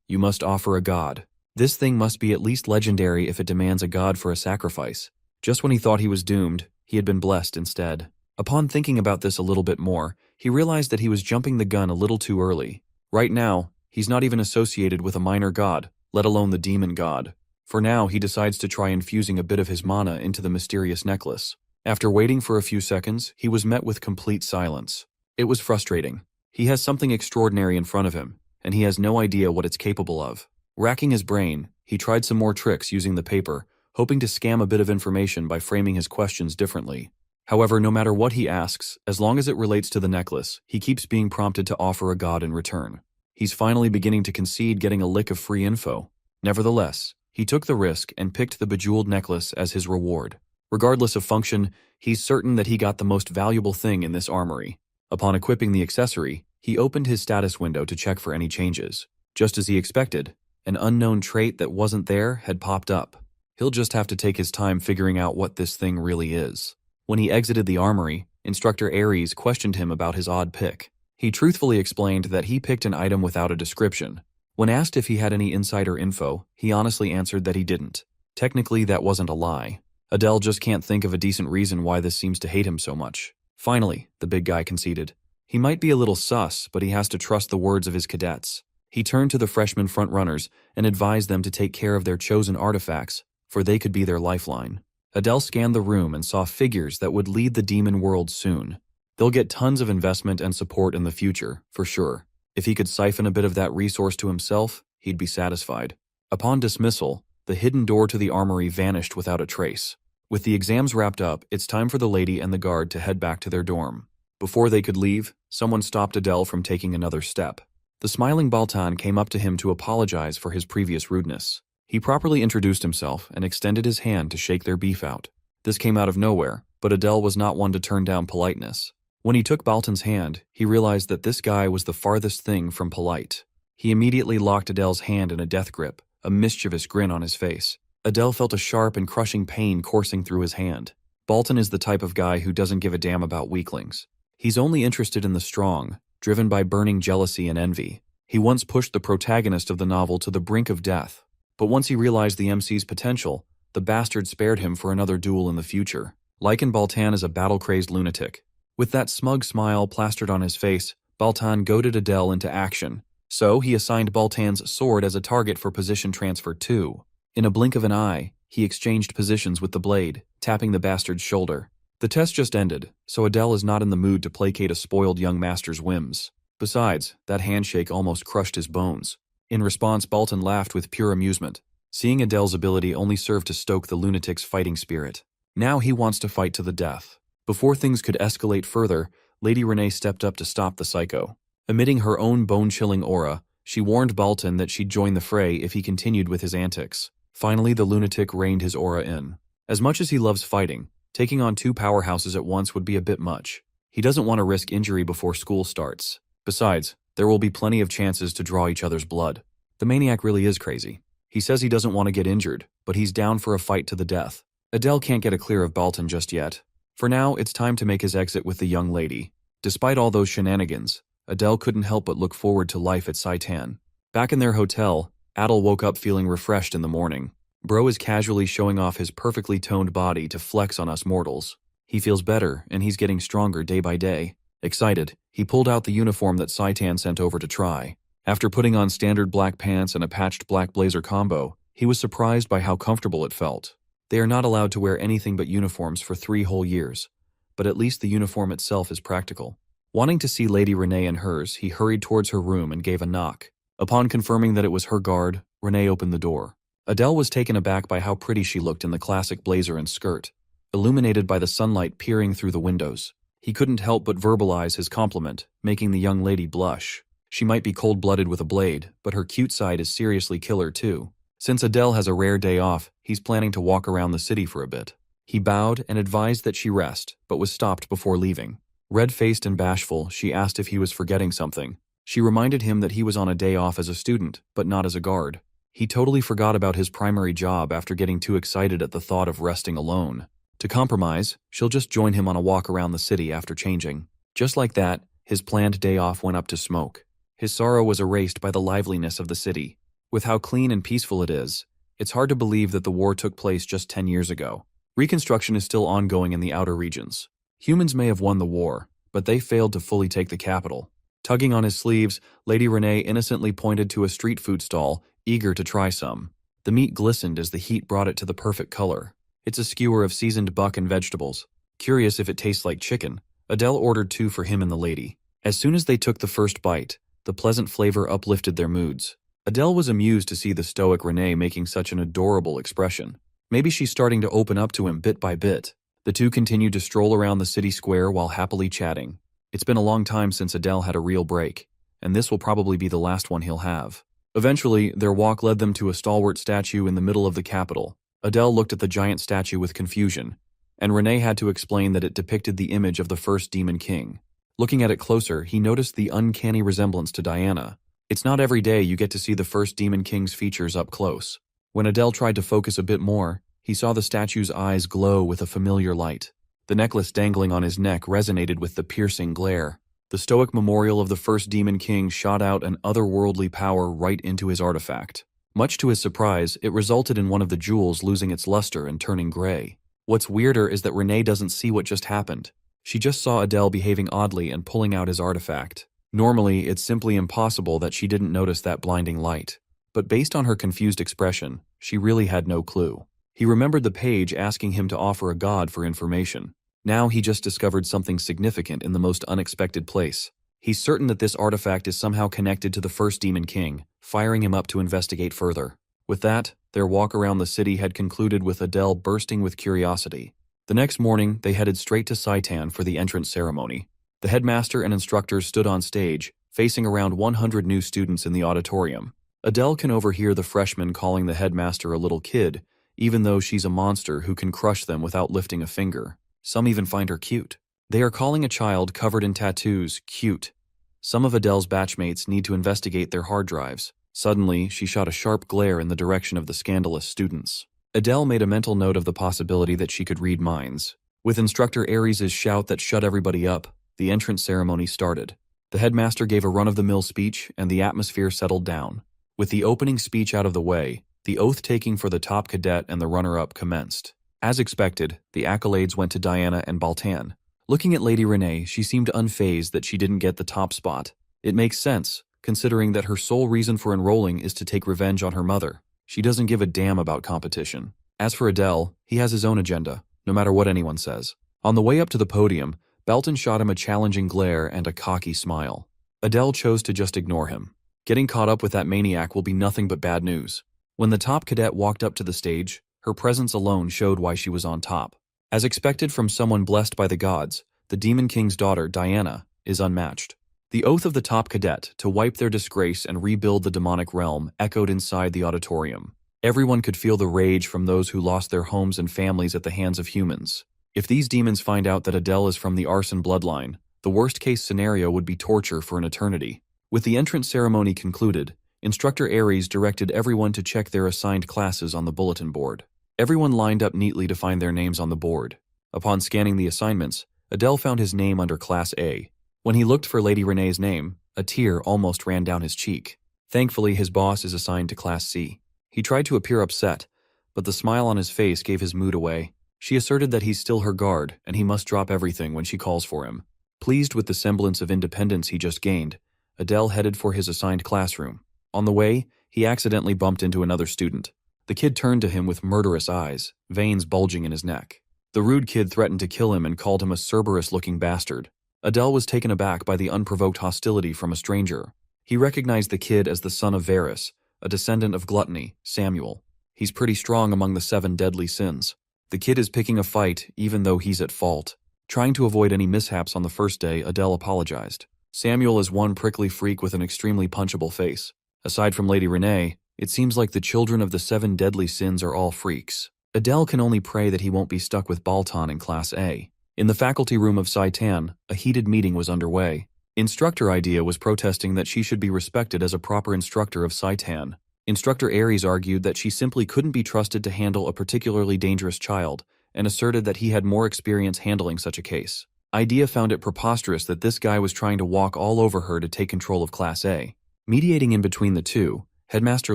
"You must offer a god. This thing must be at least legendary if it demands a god for a sacrifice." Just when he thought he was doomed, he had been blessed instead. Upon thinking about this a little bit more, he realized that he was jumping the gun a little too early. Right now, he's not even associated with a minor god, let alone the demon god. For now, he decides to try infusing a bit of his mana into the mysterious necklace. After waiting for a few seconds, he was met with complete silence. It was frustrating. He has something extraordinary in front of him, and he has no idea what it's capable of. Racking his brain, he tried some more tricks using the paper, hoping to scam a bit of information by framing his questions differently. However, no matter what he asks, as long as it relates to the necklace, he keeps being prompted to offer a god in return. He's finally beginning to concede getting a lick of free info. Nevertheless, he took the risk and picked the bejeweled necklace as his reward. Regardless of function, he's certain that he got the most valuable thing in this armory. Upon equipping the accessory, he opened his status window to check for any changes. Just as he expected, an unknown trait that wasn't there had popped up. He'll just have to take his time figuring out what this thing really is. When he exited the armory, Instructor Ares questioned him about his odd pick. He truthfully explained that he picked an item without a description. When asked if he had any insider info, he honestly answered that he didn't. Technically, that wasn't a lie. Adele just can't think of a decent reason why this seems to hate him so much. Finally, the big guy conceded. He might be a little sus, but he has to trust the words of his cadets. He turned to the freshman frontrunners and advised them to take care of their chosen artifacts, for they could be their lifeline. Adele scanned the room and saw figures that would lead the demon world soon. They'll get tons of investment and support in the future, for sure. If he could siphon a bit of that resource to himself, he'd be satisfied. Upon dismissal, the hidden door to the armory vanished without a trace. With the exams wrapped up, it's time for the lady and the guard to head back to their dorm. Before they could leave, someone stopped Adele from taking another step. The smiling Baltan came up to him to apologize for his previous rudeness. He properly introduced himself and extended his hand to shake their beef out. This came out of nowhere, but Adele was not one to turn down politeness. When he took Baltan's hand, he realized that this guy was the farthest thing from polite. He immediately locked Adele's hand in a death grip, a mischievous grin on his face. Adele felt a sharp and crushing pain coursing through his hand. Baltan is the type of guy who doesn't give a damn about weaklings. He's only interested in the strong, driven by burning jealousy and envy. He once pushed the protagonist of the novel to the brink of death. But once he realized the MC's potential, the bastard spared him for another duel in the future. Lycan Baltan is a battle-crazed lunatic. With that smug smile plastered on his face, Baltan goaded Adele into action. So he assigned Baltan's sword as a target for position transfer too. In a blink of an eye, he exchanged positions with the blade, tapping the bastard's shoulder. The test just ended, so Adele is not in the mood to placate a spoiled young master's whims. Besides, that handshake almost crushed his bones. In response, Baltan laughed with pure amusement. Seeing Adele's ability only served to stoke the lunatic's fighting spirit. Now he wants to fight to the death. Before things could escalate further, Lady Renee stepped up to stop the psycho. Emitting her own bone-chilling aura, she warned Baltan that she'd join the fray if he continued with his antics. Finally, the lunatic reined his aura in. As much as he loves fighting, taking on 2 powerhouses at once would be a bit much. He doesn't want to risk injury before school starts. Besides, there will be plenty of chances to draw each other's blood. The maniac really is crazy. He says he doesn't want to get injured, but he's down for a fight to the death. Adele can't get a clear of Baltan just yet. For now, it's time to make his exit with the young lady. Despite all those shenanigans, Adele couldn't help but look forward to life at Saitan. Back in their hotel, Adele woke up feeling refreshed in the morning. Bro is casually showing off his perfectly toned body to flex on us mortals. He feels better, and he's getting stronger day by day. Excited, he pulled out the uniform that Saitan sent over to try. After putting on standard black pants and a patched black blazer combo, he was surprised by how comfortable it felt. They are not allowed to wear anything but uniforms for 3 whole years, but at least the uniform itself is practical. Wanting to see Lady Renee and hers, he hurried towards her room and gave a knock. Upon confirming that it was her guard, Renee opened the door. Adele was taken aback by how pretty she looked in the classic blazer and skirt, illuminated by the sunlight peering through the windows. He couldn't help but verbalize his compliment, making the young lady blush. She might be cold-blooded with a blade, but her cute side is seriously killer too. Since Adele has a rare day off, he's planning to walk around the city for a bit. He bowed and advised that she rest, but was stopped before leaving. Red-faced and bashful, she asked if he was forgetting something. She reminded him that he was on a day off as a student, but not as a guard. He totally forgot about his primary job after getting too excited at the thought of resting alone. To compromise, she'll just join him on a walk around the city after changing. Just like that, his planned day off went up to smoke. His sorrow was erased by the liveliness of the city. With how clean and peaceful it is, it's hard to believe that the war took place just 10 years ago. Reconstruction is still ongoing in the outer regions. Humans may have won the war, but they failed to fully take the capital. Tugging on his sleeves, Lady Renee innocently pointed to a street food stall, eager to try some. The meat glistened as the heat brought it to the perfect color. It's a skewer of seasoned buck and vegetables. Curious if it tastes like chicken, Adele ordered 2 for him and the lady. As soon as they took the first bite, the pleasant flavor uplifted their moods. Adele was amused to see the stoic Renee making such an adorable expression. Maybe she's starting to open up to him bit by bit. The two continued to stroll around the city square while happily chatting. It's been a long time since Adele had a real break, and this will probably be the last one he'll have. Eventually, their walk led them to a stalwart statue in the middle of the capital. Adele looked at the giant statue with confusion, and Renee had to explain that it depicted the image of the first Demon King. Looking at it closer, he noticed the uncanny resemblance to Diana. It's not every day you get to see the first Demon King's features up close. When Adele tried to focus a bit more, he saw the statue's eyes glow with a familiar light. The necklace dangling on his neck resonated with the piercing glare. The stoic memorial of the first Demon King shot out an otherworldly power right into his artifact. Much to his surprise, it resulted in one of the jewels losing its luster and turning gray. What's weirder is that Renee doesn't see what just happened. She just saw Adele behaving oddly and pulling out his artifact. Normally, it's simply impossible that she didn't notice that blinding light. But based on her confused expression, she really had no clue. He remembered the page asking him to offer a god for information. Now he just discovered something significant in the most unexpected place. He's certain that this artifact is somehow connected to the first Demon King, firing him up to investigate further. With that, their walk around the city had concluded with Adele bursting with curiosity. The next morning, they headed straight to Saitan for the entrance ceremony. The headmaster and instructors stood on stage, facing around 100 new students in the auditorium. Adele can overhear the freshmen calling the headmaster a little kid, even though she's a monster who can crush them without lifting a finger. Some even find her cute. They are calling a child covered in tattoos cute. Some of Adele's batchmates need to investigate their hard drives. Suddenly, she shot a sharp glare in the direction of the scandalous students. Adele made a mental note of the possibility that she could read minds. With Instructor Aries' shout that shut everybody up, the entrance ceremony started. The headmaster gave a run-of-the-mill speech, and the atmosphere settled down. With the opening speech out of the way, the oath-taking for the top cadet and the runner-up commenced. As expected, the accolades went to Diana and Baltan. Looking at Lady Renee, she seemed unfazed that she didn't get the top spot. It makes sense, considering that her sole reason for enrolling is to take revenge on her mother. She doesn't give a damn about competition. As for Adele, he has his own agenda, no matter what anyone says. On the way up to the podium, Belton shot him a challenging glare and a cocky smile. Adele chose to just ignore him. Getting caught up with that maniac will be nothing but bad news. When the top cadet walked up to the stage, her presence alone showed why she was on top. As expected from someone blessed by the gods, the Demon King's daughter, Diana, is unmatched. The oath of the top cadet to wipe their disgrace and rebuild the demonic realm echoed inside the auditorium. Everyone could feel the rage from those who lost their homes and families at the hands of humans. If these demons find out that Adele is from the arson bloodline, the worst-case scenario would be torture for an eternity. With the entrance ceremony concluded, Instructor Aries directed everyone to check their assigned classes on the bulletin board. Everyone lined up neatly to find their names on the board. Upon scanning the assignments, Adele found his name under Class A. When he looked for Lady Renee's name, a tear almost ran down his cheek. Thankfully, his boss is assigned to Class C. He tried to appear upset, but the smile on his face gave his mood away. She asserted that he's still her guard, and he must drop everything when she calls for him. Pleased with the semblance of independence he just gained, Adele headed for his assigned classroom. On the way, he accidentally bumped into another student. The kid turned to him with murderous eyes, veins bulging in his neck. The rude kid threatened to kill him and called him a Cerberus-looking bastard. Adele was taken aback by the unprovoked hostility from a stranger. He recognized the kid as the son of Varus, a descendant of Gluttony, Samuel. He's pretty strong among the 7 deadly sins. The kid is picking a fight even though he's at fault. Trying to avoid any mishaps on the first day, Adele apologized. Samuel is one prickly freak with an extremely punchable face. Aside from Lady Renee, it seems like the children of the 7 deadly sins are all freaks. Adele can only pray that he won't be stuck with Baltan in Class A. In the faculty room of Saitan, a heated meeting was underway. Instructor Idea was protesting that she should be respected as a proper instructor of Saitan. Instructor Aries argued that she simply couldn't be trusted to handle a particularly dangerous child, and asserted that he had more experience handling such a case. Idea found it preposterous that this guy was trying to walk all over her to take control of Class A. Mediating in between the two, Headmaster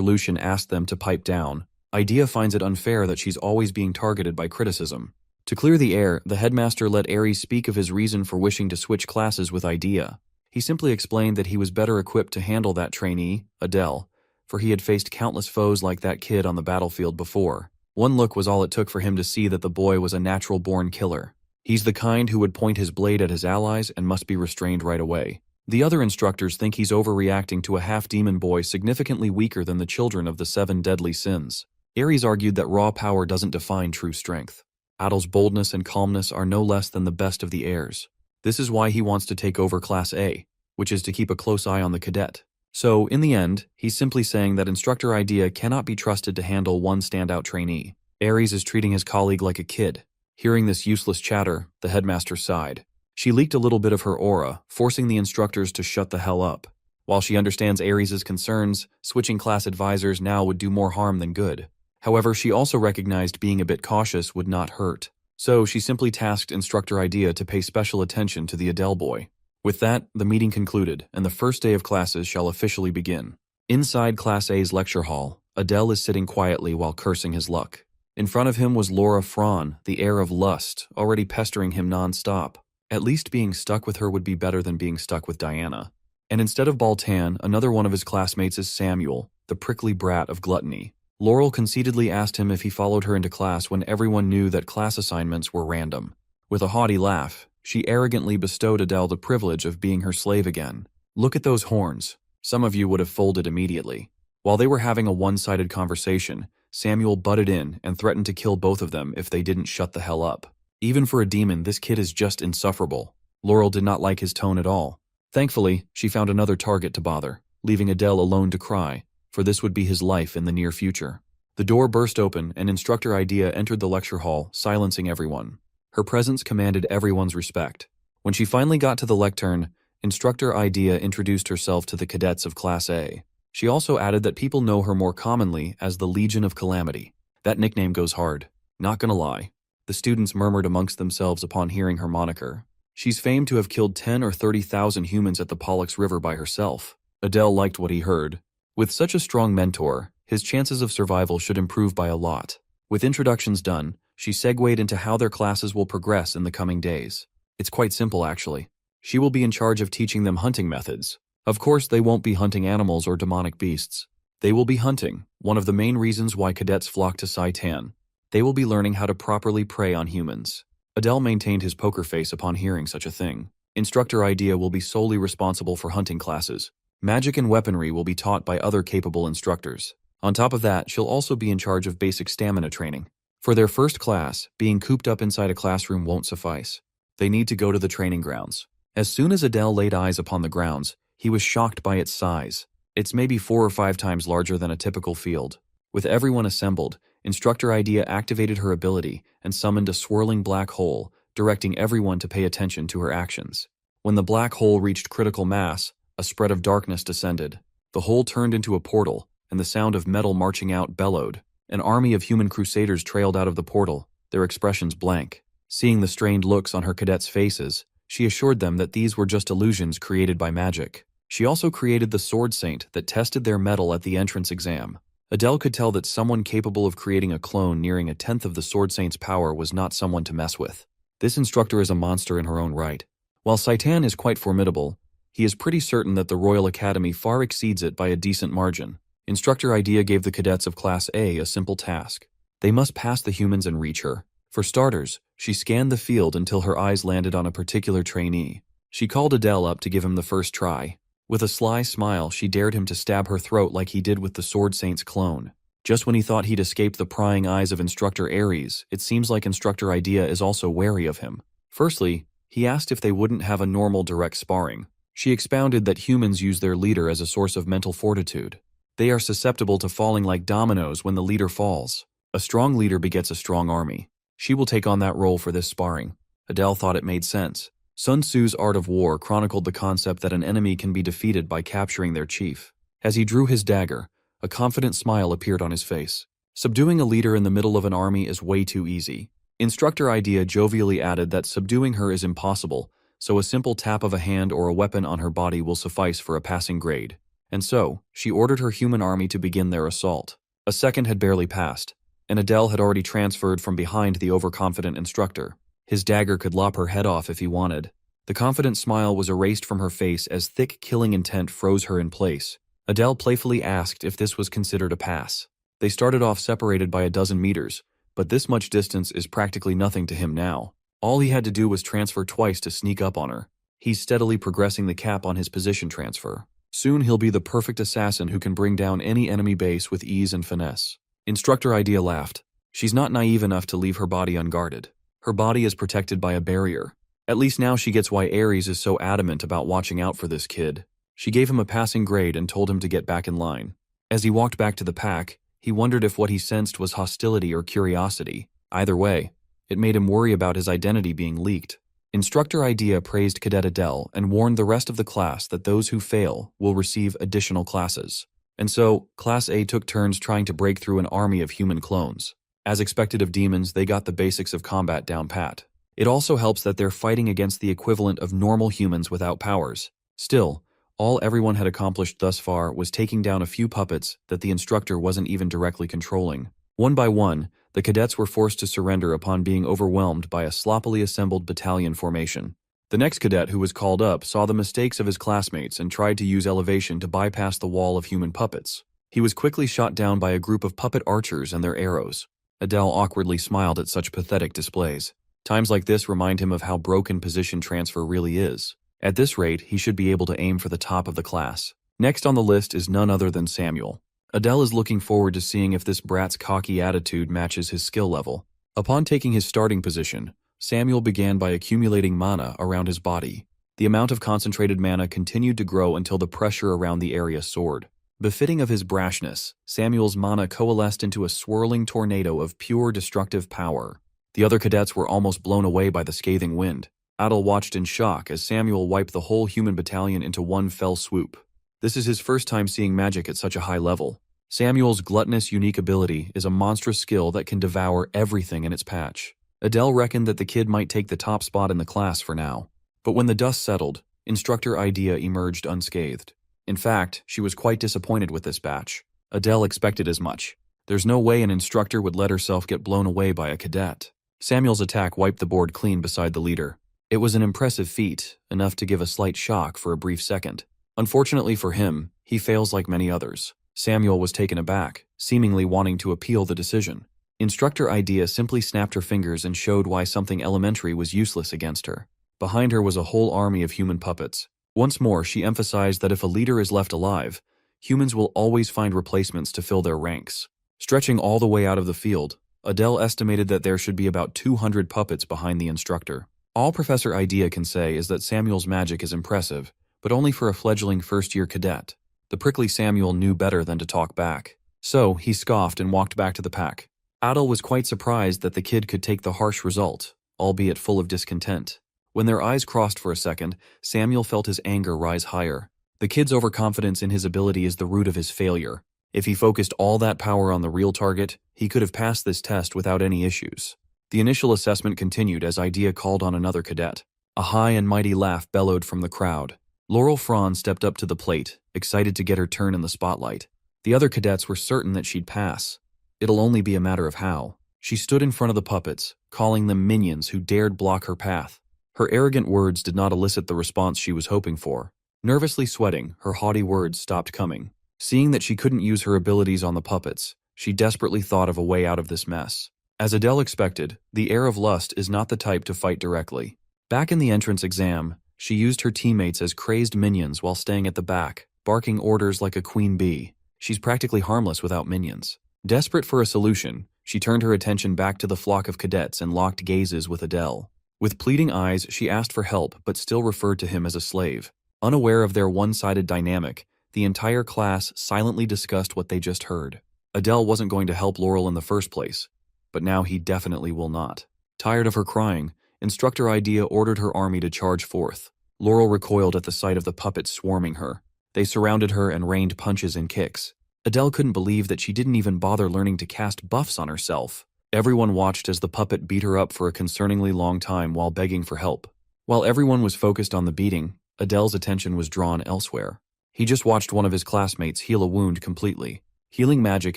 Lucian asked them to pipe down. Idea finds it unfair that she's always being targeted by criticism. To clear the air, the headmaster let Aries speak of his reason for wishing to switch classes with Idea. He simply explained that he was better equipped to handle that trainee, Adele, for he had faced countless foes like that kid on the battlefield before. One look was all it took for him to see that the boy was a natural-born killer. He's the kind who would point his blade at his allies and must be restrained right away. The other instructors think he's overreacting to a half-demon boy significantly weaker than the children of the 7 deadly sins. Aries argued that raw power doesn't define true strength. Adele's boldness and calmness are no less than the best of the heirs. This is why he wants to take over Class A, which is to keep a close eye on the cadet. So, in the end, he's simply saying that Instructor Idea cannot be trusted to handle one standout trainee. Aries is treating his colleague like a kid. Hearing this useless chatter, the headmaster sighed. She leaked a little bit of her aura, forcing the instructors to shut the hell up. While she understands Aries' concerns, switching class advisors now would do more harm than good. However, she also recognized being a bit cautious would not hurt. So she simply tasked Instructor Idea to pay special attention to the Adele boy. With that, the meeting concluded, and the first day of classes shall officially begin. Inside Class A's lecture hall, Adele is sitting quietly while cursing his luck. In front of him was Laura Fran, the heir of lust, already pestering him non-stop. At least being stuck with her would be better than being stuck with Diana. And instead of Baltan, another one of his classmates is Samuel, the prickly brat of gluttony. Laurel conceitedly asked him if he followed her into class when everyone knew that class assignments were random. With a haughty laugh, she arrogantly bestowed Adele the privilege of being her slave again. Look at those horns. Some of you would have folded immediately. While they were having a one-sided conversation, Samuel butted in and threatened to kill both of them if they didn't shut the hell up. Even for a demon, this kid is just insufferable. Laurel did not like his tone at all. Thankfully, she found another target to bother, leaving Adele alone to cry, for this would be his life in the near future. The door burst open and Instructor Idea entered the lecture hall, silencing everyone. Her presence commanded everyone's respect. When she finally got to the lectern, Instructor Idea introduced herself to the cadets of Class A. She also added that people know her more commonly as the Legion of Calamity. That nickname goes hard. Not gonna lie. The students murmured amongst themselves upon hearing her moniker. She's famed to have killed 10 or 30,000 humans at the Pollux River by herself. Adele liked what he heard. With such a strong mentor, his chances of survival should improve by a lot. With introductions done, she segued into how their classes will progress in the coming days. It's quite simple, actually. She will be in charge of teaching them hunting methods. Of course, they won't be hunting animals or demonic beasts. They will be hunting, one of the main reasons why cadets flock to Saitan. They will be learning how to properly prey on humans. Adele maintained his poker face upon hearing such a thing. Instructor Idea will be solely responsible for hunting classes. Magic and weaponry will be taught by other capable instructors. On top of that, she'll also be in charge of basic stamina training. For their first class, being cooped up inside a classroom won't suffice. They need to go to the training grounds. As soon as Adele laid eyes upon the grounds, he was shocked by its size. It's maybe 4 or 5 times larger than a typical field. With everyone assembled, Instructor Idea activated her ability and summoned a swirling black hole, directing everyone to pay attention to her actions. When the black hole reached critical mass, a spread of darkness descended. The hole turned into a portal, and the sound of metal marching out bellowed. An army of human crusaders trailed out of the portal, their expressions blank. Seeing the strained looks on her cadets' faces, she assured them that these were just illusions created by magic. She also created the Sword Saint that tested their mettle at the entrance exam. Adele could tell that someone capable of creating a clone nearing 1/10 of the Sword Saint's power was not someone to mess with. This instructor is a monster in her own right. While Saitan is quite formidable, he is pretty certain that the Royal Academy far exceeds it by a decent margin. Instructor Idea gave the cadets of Class A a simple task. They must pass the humans and reach her. For starters, she scanned the field until her eyes landed on a particular trainee. She called Adele up to give him the first try. With a sly smile, she dared him to stab her throat like he did with the Sword Saint's clone. Just when he thought he'd escaped the prying eyes of Instructor Aries, it seems like Instructor Idea is also wary of him. Firstly, he asked if they wouldn't have a normal direct sparring. She expounded that humans use their leader as a source of mental fortitude. They are susceptible to falling like dominoes when the leader falls. A strong leader begets a strong army. She will take on that role for this sparring. Adele thought it made sense. Sun Tzu's Art of War chronicled the concept that an enemy can be defeated by capturing their chief. As he drew his dagger, a confident smile appeared on his face. Subduing a leader in the middle of an army is way too easy. Instructor Idea jovially added that subduing her is impossible, so a simple tap of a hand or a weapon on her body will suffice for a passing grade. And so, she ordered her human army to begin their assault. A second had barely passed, and Adele had already transferred from behind the overconfident instructor. His dagger could lop her head off if he wanted. The confident smile was erased from her face as thick killing intent froze her in place. Adele playfully asked if this was considered a pass. They started off separated by a dozen meters, but this much distance is practically nothing to him now. All he had to do was transfer twice to sneak up on her. He's steadily progressing the cap on his position transfer. Soon he'll be the perfect assassin who can bring down any enemy base with ease and finesse. Instructor Idea laughed. She's not naive enough to leave her body unguarded. Her body is protected by a barrier. At least now she gets why Aries is so adamant about watching out for this kid. She gave him a passing grade and told him to get back in line. As he walked back to the pack, he wondered if what he sensed was hostility or curiosity. Either way, it made him worry about his identity being leaked. Instructor Idea praised Cadet Adele and warned the rest of the class that those who fail will receive additional classes. And so, Class A took turns trying to break through an army of human clones. As expected of demons, they got the basics of combat down pat. It also helps that they're fighting against the equivalent of normal humans without powers. Still, all everyone had accomplished thus far was taking down a few puppets that the instructor wasn't even directly controlling. One by one, the cadets were forced to surrender upon being overwhelmed by a sloppily assembled battalion formation. The next cadet who was called up saw the mistakes of his classmates and tried to use elevation to bypass the wall of human puppets. He was quickly shot down by a group of puppet archers and their arrows. Adele awkwardly smiled at such pathetic displays. Times like this remind him of how broken position transfer really is. At this rate, he should be able to aim for the top of the class. Next on the list is none other than Samuel. Adele is looking forward to seeing if this brat's cocky attitude matches his skill level. Upon taking his starting position, Samuel began by accumulating mana around his body. The amount of concentrated mana continued to grow until the pressure around the area soared. Befitting of his brashness, Samuel's mana coalesced into a swirling tornado of pure destructive power. The other cadets were almost blown away by the scathing wind. Adele watched in shock as Samuel wiped the whole human battalion into one fell swoop. This is his first time seeing magic at such a high level. Samuel's gluttonous unique ability is a monstrous skill that can devour everything in its patch. Adele reckoned that the kid might take the top spot in the class for now. But when the dust settled, Instructor Idea emerged unscathed. In fact, she was quite disappointed with this batch. Adele expected as much. There's no way an instructor would let herself get blown away by a cadet. Samuel's attack wiped the board clean beside the leader. It was an impressive feat, enough to give a slight shock for a brief second. Unfortunately for him, he fails like many others. Samuel was taken aback, seemingly wanting to appeal the decision. Instructor Idea simply snapped her fingers and showed why something elementary was useless against her. Behind her was a whole army of human puppets. Once more, she emphasized that if a leader is left alive, humans will always find replacements to fill their ranks. Stretching all the way out of the field, Adele estimated that there should be about 200 puppets behind the instructor. All Professor Idea can say is that Samuel's magic is impressive, but only for a fledgling first-year cadet. The prickly Samuel knew better than to talk back. So, he scoffed and walked back to the pack. Adele was quite surprised that the kid could take the harsh result, albeit full of discontent. When their eyes crossed for a second, Samuel felt his anger rise higher. The kid's overconfidence in his ability is the root of his failure. If he focused all that power on the real target, he could have passed this test without any issues. The initial assessment continued as Idea called on another cadet. A high and mighty laugh bellowed from the crowd. Laurel Franz stepped up to the plate, excited to get her turn in the spotlight. The other cadets were certain that she'd pass. It'll only be a matter of how. She stood in front of the puppets, calling them minions who dared block her path. Her arrogant words did not elicit the response she was hoping for. Nervously sweating, her haughty words stopped coming. Seeing that she couldn't use her abilities on the puppets, she desperately thought of a way out of this mess. As Adele expected, the heir of lust is not the type to fight directly. Back in the entrance exam, she used her teammates as crazed minions while staying at the back, barking orders like a queen bee. She's practically harmless without minions. Desperate for a solution, she turned her attention back to the flock of cadets and locked gazes with Adele. With pleading eyes, she asked for help but still referred to him as a slave. Unaware of their one-sided dynamic, the entire class silently discussed what they just heard. Adele wasn't going to help Laurel in the first place, but now he definitely will not. Tired of her crying, Instructor Idea ordered her army to charge forth. Laurel recoiled at the sight of the puppets swarming her. They surrounded her and rained punches and kicks. Adele couldn't believe that she didn't even bother learning to cast buffs on herself. Everyone watched as the puppet beat her up for a concerningly long time while begging for help. While everyone was focused on the beating, Adele's attention was drawn elsewhere. He just watched one of his classmates heal a wound completely. Healing magic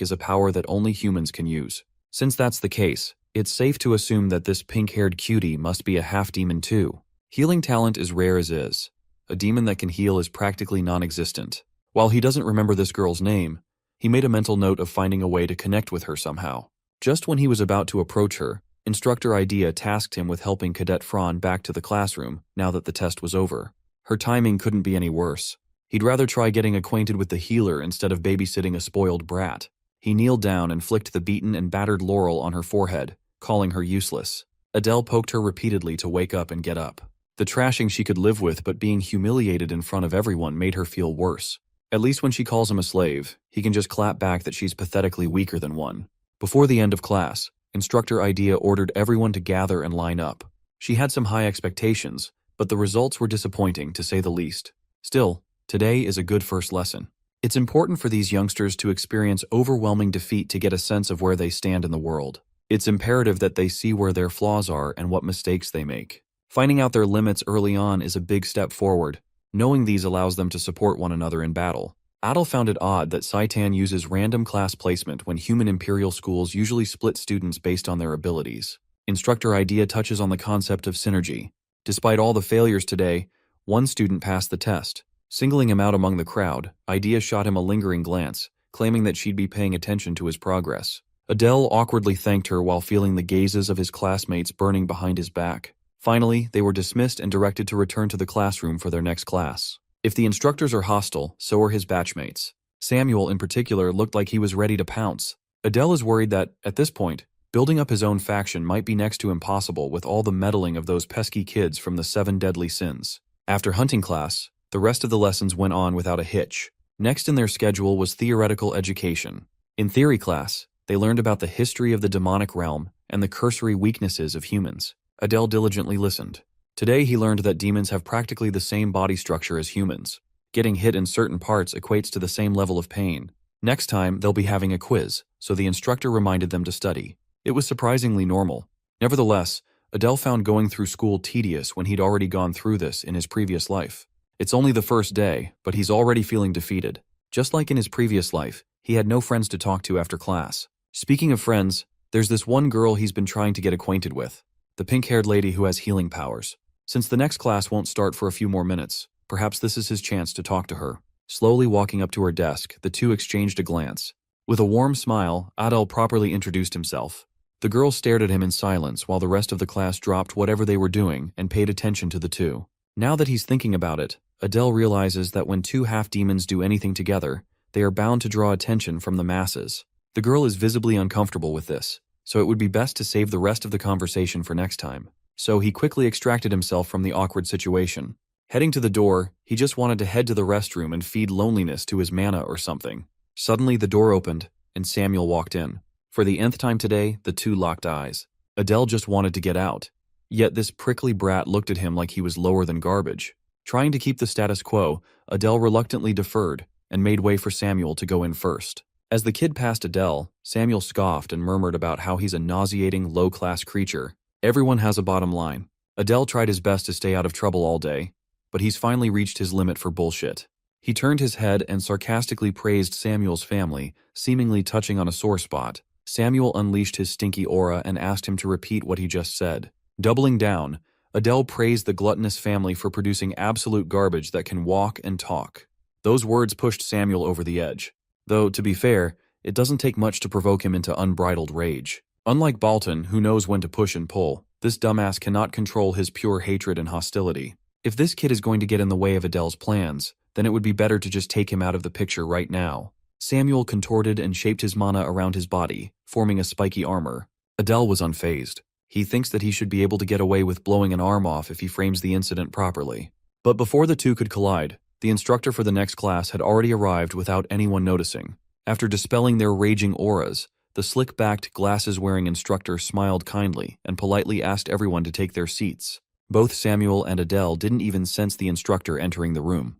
is a power that only humans can use. Since that's the case, it's safe to assume that this pink-haired cutie must be a half-demon too. Healing talent is rare as is. A demon that can heal is practically non-existent. While he doesn't remember this girl's name, he made a mental note of finding a way to connect with her somehow. Just when he was about to approach her, Instructor Idea tasked him with helping Cadet Fran back to the classroom now that the test was over. Her timing couldn't be any worse. He'd rather try getting acquainted with the healer instead of babysitting a spoiled brat. He kneeled down and flicked the beaten and battered Laurel on her forehead, calling her useless. Adele poked her repeatedly to wake up and get up. The trashing she could live with, but being humiliated in front of everyone made her feel worse. At least when she calls him a slave, he can just clap back that she's pathetically weaker than one. Before the end of class, Instructor Idea ordered everyone to gather and line up. She had some high expectations, but the results were disappointing to say the least. Still, today is a good first lesson. It's important for these youngsters to experience overwhelming defeat to get a sense of where they stand in the world. It's imperative that they see where their flaws are and what mistakes they make. Finding out their limits early on is a big step forward. Knowing these allows them to support one another in battle. Adel found it odd that Saitan uses random class placement when human imperial schools usually split students based on their abilities. Instructor Idea touches on the concept of synergy. Despite all the failures today, one student passed the test. Singling him out among the crowd, Idea shot him a lingering glance, claiming that she'd be paying attention to his progress. Adele awkwardly thanked her while feeling the gazes of his classmates burning behind his back. Finally, they were dismissed and directed to return to the classroom for their next class. If the instructors are hostile, so are his batchmates. Samuel, in particular, looked like he was ready to pounce. Adele is worried that, at this point, building up his own faction might be next to impossible with all the meddling of those pesky kids from the 7 deadly sins. After hunting class, the rest of the lessons went on without a hitch. Next in their schedule was theoretical education. In theory class, they learned about the history of the demonic realm and the cursory weaknesses of humans. Adele diligently listened. Today he learned that demons have practically the same body structure as humans. Getting hit in certain parts equates to the same level of pain. Next time, they'll be having a quiz, so the instructor reminded them to study. It was surprisingly normal. Nevertheless, Adele found going through school tedious when he'd already gone through this in his previous life. It's only the first day, but he's already feeling defeated. Just like in his previous life, he had no friends to talk to after class. Speaking of friends, there's this one girl he's been trying to get acquainted with. The pink-haired lady who has healing powers. Since the next class won't start for a few more minutes, perhaps this is his chance to talk to her. Slowly walking up to her desk, the two exchanged a glance. With a warm smile, Adel properly introduced himself. The girl stared at him in silence while the rest of the class dropped whatever they were doing and paid attention to the two. Now that he's thinking about it, Adele realizes that when two half-demons do anything together, they are bound to draw attention from the masses. The girl is visibly uncomfortable with this, so it would be best to save the rest of the conversation for next time. So he quickly extracted himself from the awkward situation. Heading to the door, he just wanted to head to the restroom and feed loneliness to his mana or something. Suddenly the door opened, and Samuel walked in. For the nth time today, the two locked eyes. Adele just wanted to get out. Yet this prickly brat looked at him like he was lower than garbage. Trying to keep the status quo, Adele reluctantly deferred and made way for Samuel to go in first. As the kid passed Adele, Samuel scoffed and murmured about how he's a nauseating, low-class creature. Everyone has a bottom line. Adele tried his best to stay out of trouble all day, but he's finally reached his limit for bullshit. He turned his head and sarcastically praised Samuel's family, seemingly touching on a sore spot. Samuel unleashed his stinky aura and asked him to repeat what he just said. Doubling down, Adele praised the gluttonous family for producing absolute garbage that can walk and talk. Those words pushed Samuel over the edge. Though, to be fair, it doesn't take much to provoke him into unbridled rage. Unlike Balton, who knows when to push and pull, this dumbass cannot control his pure hatred and hostility. If this kid is going to get in the way of Adele's plans, then it would be better to just take him out of the picture right now. Samuel contorted and shaped his mana around his body, forming a spiky armor. Adele was unfazed. He thinks that he should be able to get away with blowing an arm off if he frames the incident properly. But before the two could collide, the instructor for the next class had already arrived without anyone noticing. After dispelling their raging auras, the slick-backed, glasses-wearing instructor smiled kindly and politely asked everyone to take their seats. Both Samuel and Adele didn't even sense the instructor entering the room.